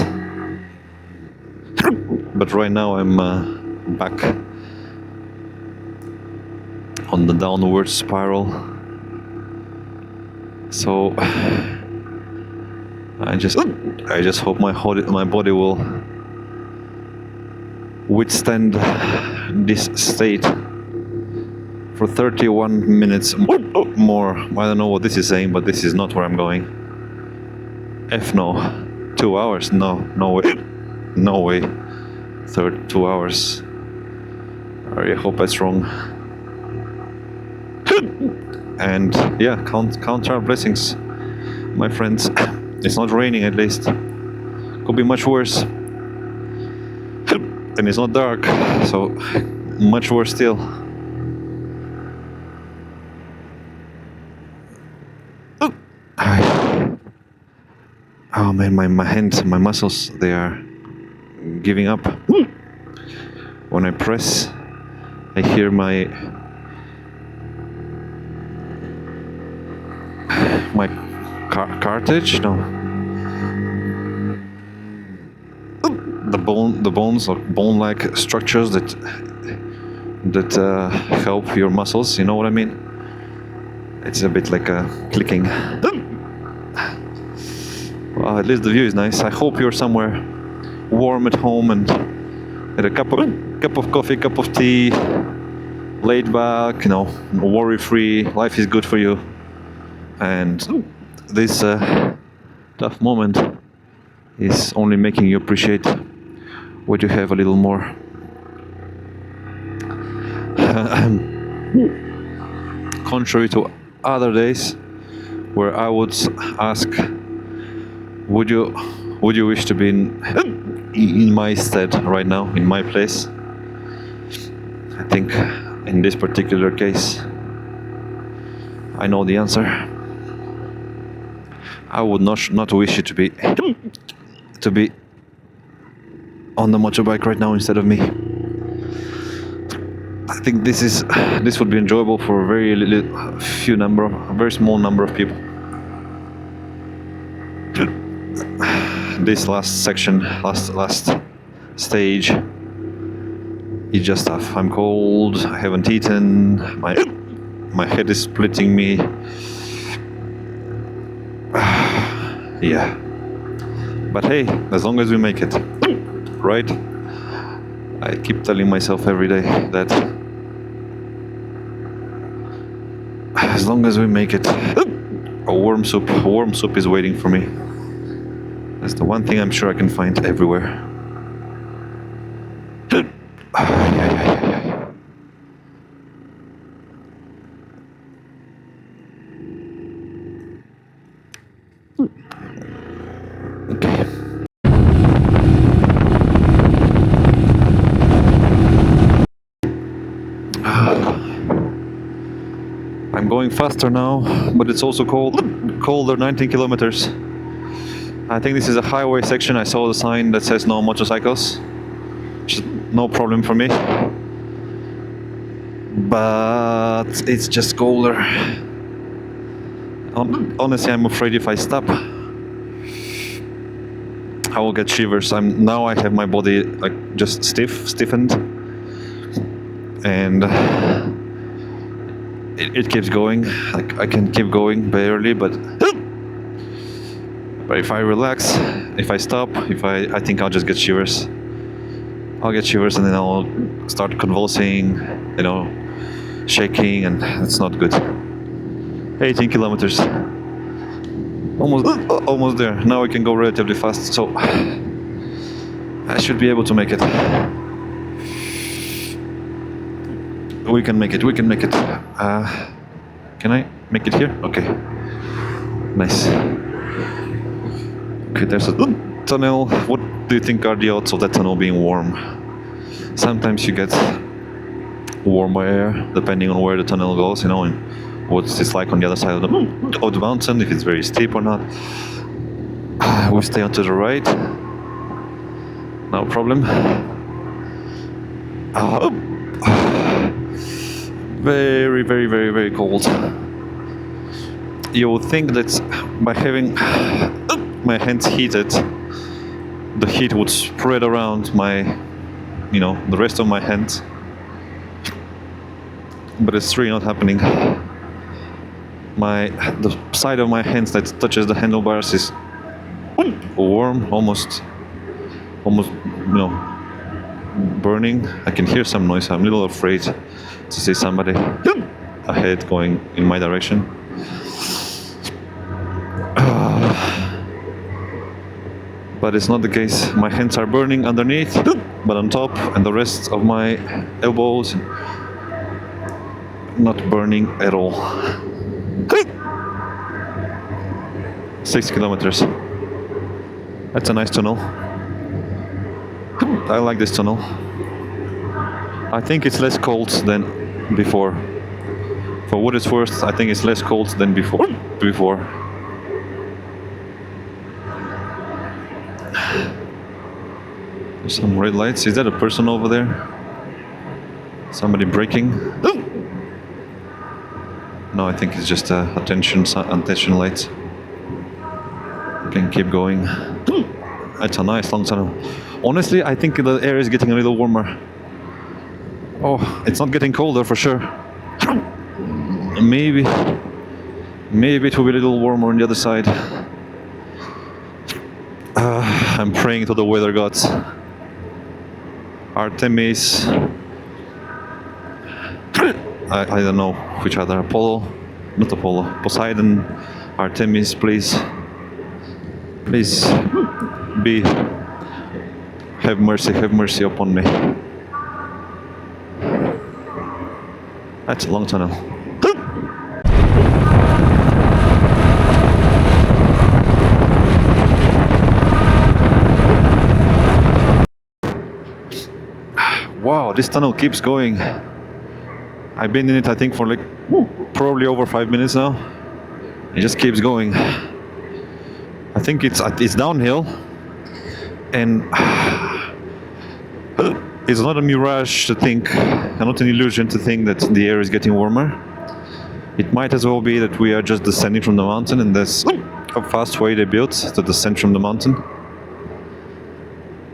But right now I'm back on the downward spiral. So I just hope my body will withstand this state for 31 minutes more. I don't know what this is saying, but this is not where I'm going. F no. 2 hours? No way. No way. 2 hours. I hope that's wrong. And yeah, count our blessings, my friends. It's not raining, at least. Could be much worse. And it's not dark, so much worse still. Oh man, my hands, my muscles, they are giving up. When I press, I hear my cartilage? No. The bones or bone-like structures that help your muscles. You know what I mean? It's a bit like a clicking. Well, at least the view is nice. I hope you're somewhere warm at home and at a cup of coffee, cup of tea, laid back, worry-free. Life is good for you. And this tough moment is only making you appreciate what you have a little more. Contrary to other days where I would ask, would you wish to be in my stead right now, in my place? I think in this particular case, I know the answer. I would not wish you to be on the motorbike right now instead of me. I think this would be enjoyable for a very small number of people. This last section, last stage, is just tough. I'm cold. I haven't eaten. My head is splitting me. Yeah. But hey, as long as we make it, right? I keep telling myself every day that as long as we make it, a warm soup is waiting for me. That's the one thing I'm sure I can find everywhere. Okay. I'm going faster now, but it's also colder, 19 kilometers. I think this is a highway section. I saw the sign that says no motorcycles, which is no problem for me. But it's just colder. Honestly, I'm afraid if I stop, I will get shivers. Now I have my body like just stiffened, and it keeps going. Like I can keep going barely, but if I relax, if I stop, I think I'll just get shivers. I'll get shivers and then I'll start convulsing, shaking, and it's not good. 18 kilometers. Almost there. Now we can go relatively fast, so I should be able to make it. We can make it. Can I make it here? Okay. Nice. Okay, there's a tunnel. What do you think are the odds of that tunnel being warm? Sometimes you get warmer air depending on where the tunnel goes, you know, and what it's like on the other side of the mountain, if it's very steep or not. We stay on to the right. No problem. Very, very, very, very cold. You would think that by having my hands heated, the heat would spread around my, the rest of my hands. But it's really not happening. The side of my hands that touches the handlebars is warm, almost, burning. I can hear some noise. I'm a little afraid to see somebody ahead going in my direction. But it's not the case. My hands are burning underneath, but on top, and the rest of my elbows not burning at all. 6 kilometers. That's a nice tunnel. I like this tunnel. I think it's less cold than before. For what it's worth, I think it's less cold than before. There's some red lights. Is that a person over there? Somebody braking? No, I think it's just attention lights. Can keep going. It's a nice long tunnel. Honestly, I think the air is getting a little warmer. Oh, it's not getting colder for sure. Maybe it will be a little warmer on the other side. I'm praying to the weather gods. Artemis. I don't know which other. Poseidon, Artemis, please have mercy upon me. That's a long tunnel. Wow, this tunnel keeps going. I've been in it, I think, for probably over 5 minutes now. It just keeps going. I think it's downhill, and it's not a mirage to think, and not an illusion to think that the air is getting warmer. It might as well be that we are just descending from the mountain, and there's a fast way they built to descend from the mountain.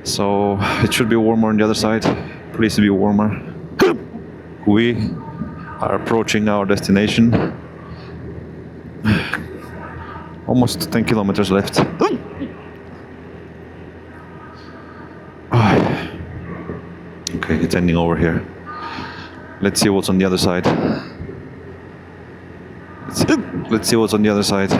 So it should be warmer on the other side. Please be warmer. We are approaching our destination. Almost 10 kilometers left. Okay, it's ending over here. Let's see what's on the other side. Let's see what's on the other side.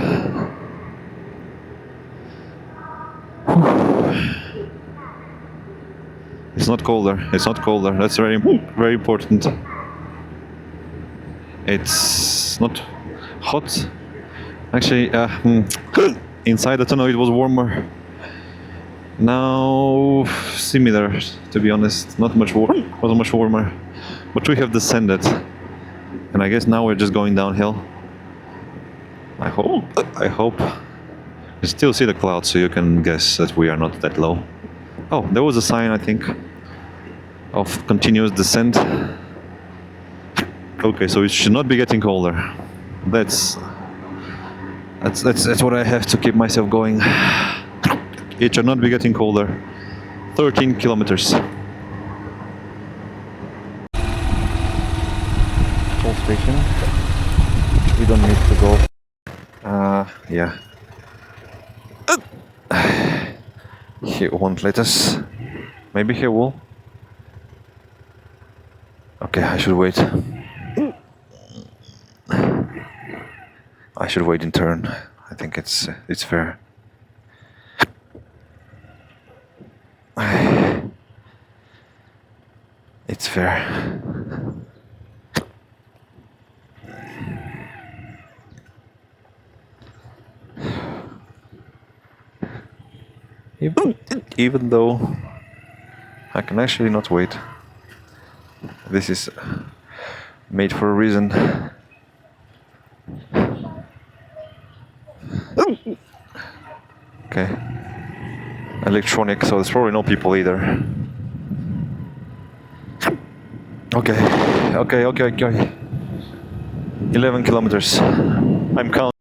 It's not colder. That's very, very important. It's not hot. Actually, inside the tunnel it was warmer. Now, similar, to be honest. Wasn't much warmer. But we have descended. And I guess now we're just going downhill. I hope. You still see the clouds, so you can guess that we are not that low. Oh, there was a sign, I think, of continuous descent. Okay, so it should not be getting colder. That's what I have to keep myself going. It should not be getting colder. 13 kilometers. Full station. We don't need to go. Yeah. He won't let us. Maybe he will. Okay, I should wait. I should wait in turn. I think it's fair. It's fair. Even though I can actually not wait. This is made for a reason. Okay. Electronic, so there's probably no people either. Okay. 11 kilometers. I'm counting.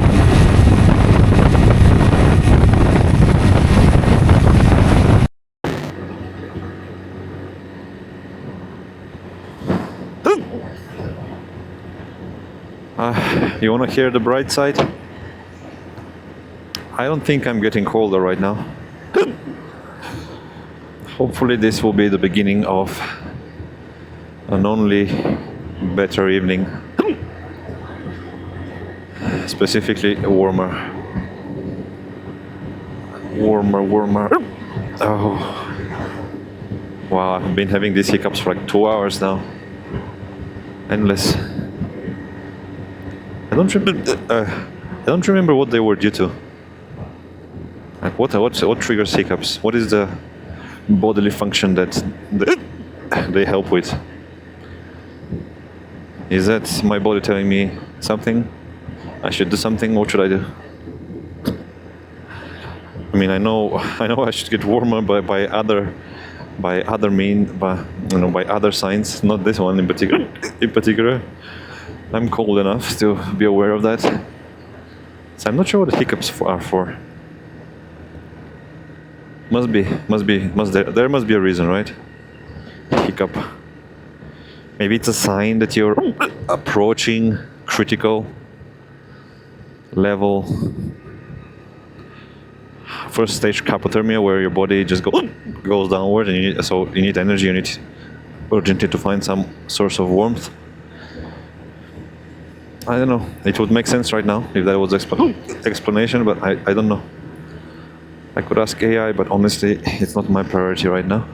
You wanna hear the bright side? I don't think I'm getting colder right now. Hopefully this will be the beginning of an only better evening. Specifically warmer. Warmer. Oh. Wow, I've been having these hiccups for like 2 hours now. Endless. I don't remember what they were due to. Like what triggers hiccups? What is the bodily function that they help with? Is that my body telling me something? I should do something. What should I do? I mean, I know I should get warmer by other signs, not this one in particular. I'm cold enough to be aware of that. So I'm not sure what the hiccups are for. There must be a reason, right? Hiccup. Maybe it's a sign that you're approaching critical level. First stage hypothermia, where your body just goes downward, and you need energy. You need urgently to find some source of warmth. I don't know. It would make sense right now if that was explanation, but I don't know. I could ask AI, but honestly, it's not my priority right now.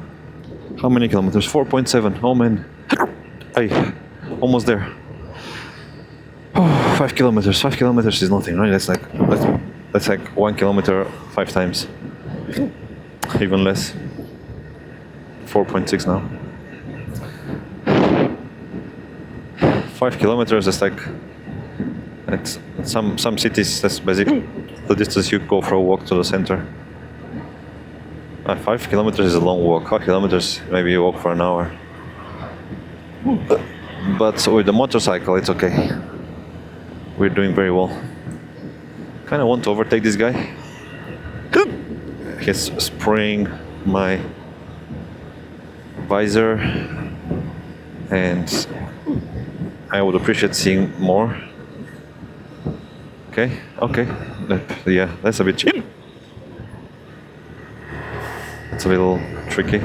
How many kilometers? 4.7. Oh man. Hey, almost there. Oh, 5 kilometers. 5 kilometers is nothing, right? That's like 1 kilometer 5 times. Even less. 4.6 now. 5 kilometers is like, at some cities, that's basically the distance you go for a walk to the center. 5 kilometers is a long walk. 5 kilometers, maybe you walk for an hour. But with the motorcycle, it's okay. We're doing very well. Kind of want to overtake this guy. He's spraying my visor, and I would appreciate seeing more. Okay. Yeah, that's a bit cheap. It's a little tricky.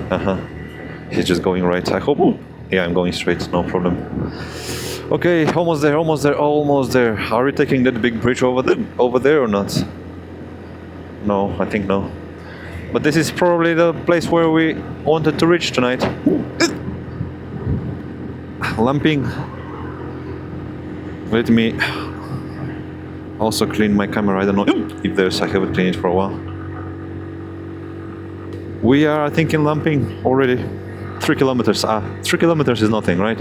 He's just going right. I hope. Yeah, I'm going straight. No problem. Okay, almost there. Are we taking that big bridge over there or not? No, I think no. But this is probably the place where we wanted to reach tonight. Lanping. Let me also clean my camera. I don't know if I haven't cleaned it for a while. We are, I think, in Lanping already. 3 kilometers. 3 kilometers is nothing, right?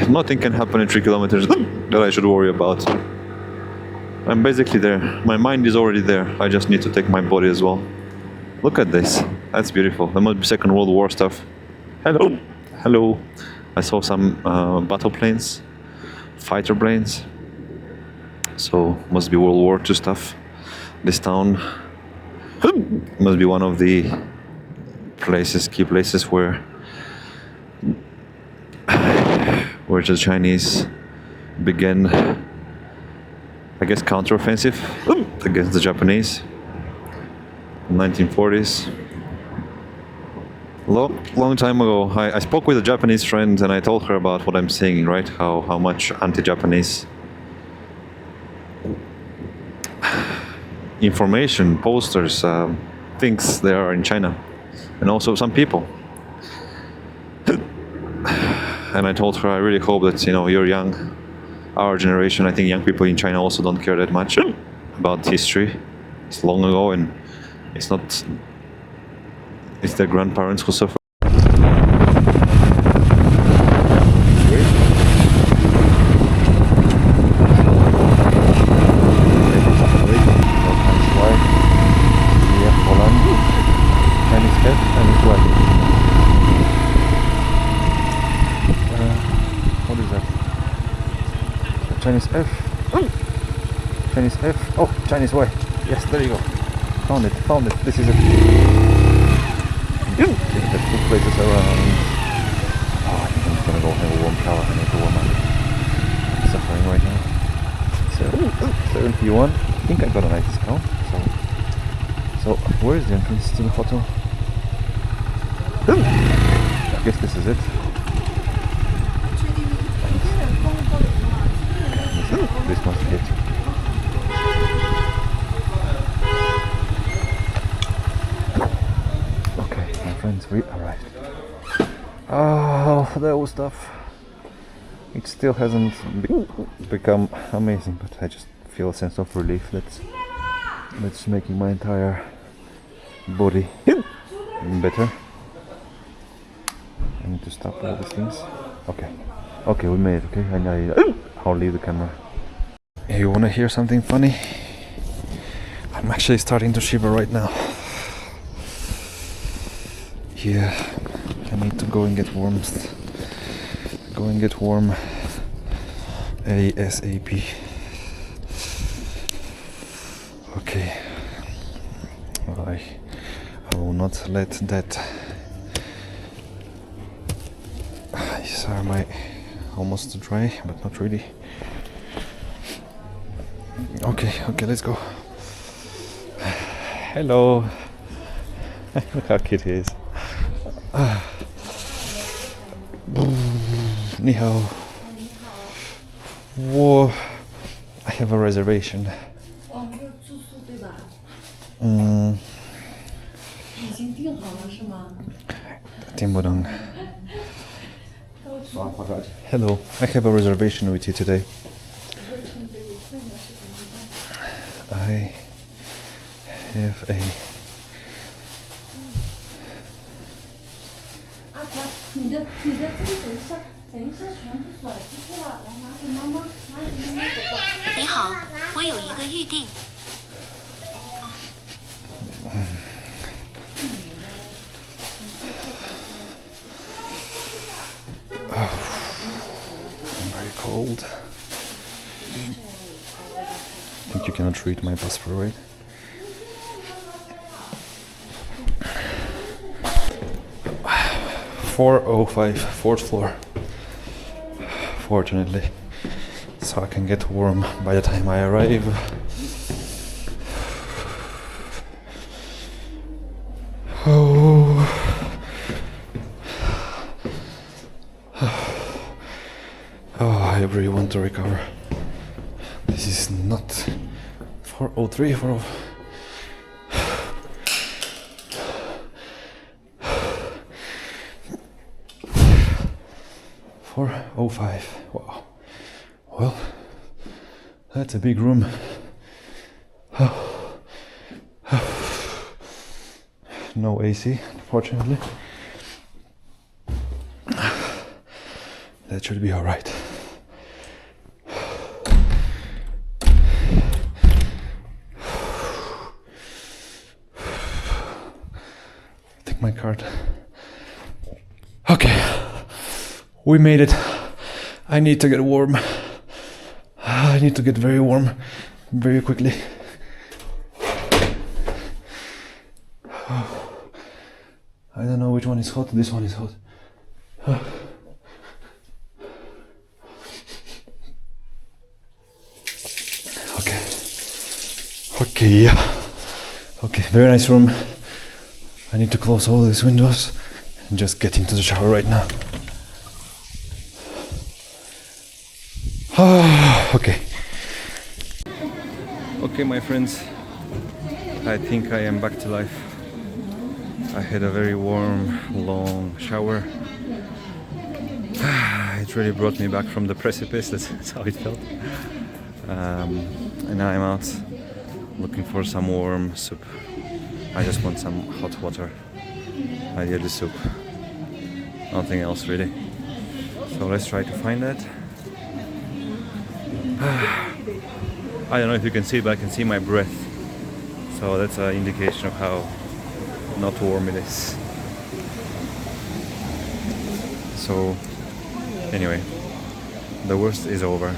Nothing can happen in 3 kilometers that I should worry about. I'm basically there. My mind is already there. I just need to take my body as well. Look at this. That's beautiful. That must be Second World War stuff. Hello. I saw some battle planes, fighter planes. So must be World War II stuff. This town must be one of the key places where the Chinese began, I guess, counteroffensive against the Japanese in 1940s. Long time ago, I spoke with a Japanese friend, and I told her about what I'm saying, right? How much anti-Japanese information, posters, things there are in China, and also some people. And I told her, I really hope that, you're young, our generation. I think young people in China also don't care that much about history. It's long ago, and it's their grandparents who suffer. F. Chinese F. Oh, Chinese Y. Yes, there you go. Found it, found it. This is it. The two places around. Oh, I think I'm just gonna go have a warm shower. I need to warm up. I'm suffering right now. So, 71. I think I got a nice discount. So where is the entrance to the hotel? I guess this is it. This must be it. Okay, my friends, we arrived. Oh, that was tough. It still hasn't become amazing, but I just feel a sense of relief that's making my entire body better. I need to stop all these things. Okay, we made it. Okay, I'll leave the camera. You wanna hear something funny? I'm actually starting to shiver right now. Yeah, I need to go and get warmth. Go and get warm ASAP. Okay, well, I will not let that. These are my almost dry, but not really. Okay, let's go. Hello. Look how cute he is. Ni hao. Whoa, I have a reservation. 已经订好了是吗？听不懂。Hello, I have a reservation with you today. I have a... 阿强，你的这个等一下全部甩出去了，来拿给妈妈，拿给妈妈走吧。你好，我有一个预定。I'm very cold. I think you cannot read my passport, right? .405, 4th floor. Fortunately, so I can get warm by the time I arrive. Oh. Oh, I really want to recover. This is not 403, 405. 405. Wow. Well, that's a big room. No AC, unfortunately. That should be all right. Take my card. Okay, we made it. I need to get warm. I need to get very warm very quickly. I don't know which one is hot. This one is hot. Okay, very nice room. I need to close all these windows and just get into the shower right now. Okay, my friends, I think I am back to life. I had a very warm, long shower. It really brought me back from the precipice, that's how it felt. And now I'm out looking for some warm soup. I just want some hot water. Ideally soup. Nothing else really. So let's try to find that. I don't know if you can see it, but I can see my breath. So that's an indication of how not warm it is. So anyway, the worst is over.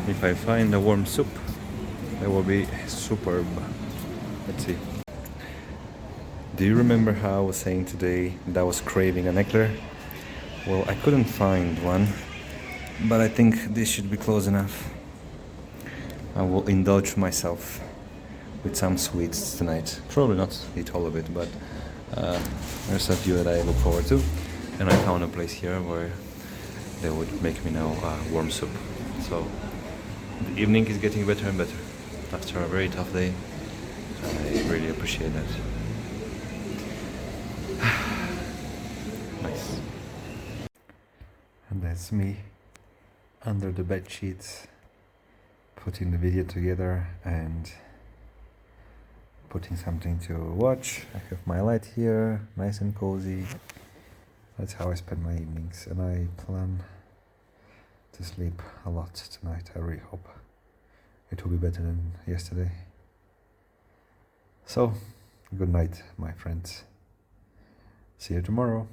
If I find a warm soup, that will be superb. Let's see. Do you remember how I was saying today that I was craving an eclair? Well, I couldn't find one, but I think this should be close enough. I will indulge myself with some sweets tonight. Probably not eat all of it, but there's a few that I look forward to. And I found a place here where they would make me now warm soup. So the evening is getting better and better after a very tough day. I really appreciate that. Nice. And that's me under the bed sheets, putting the video together and putting something to watch. I have my light here, nice and cozy. That's how I spend my evenings, and I plan to sleep a lot tonight. I really hope it will be better than yesterday. So, good night, my friends. See you tomorrow.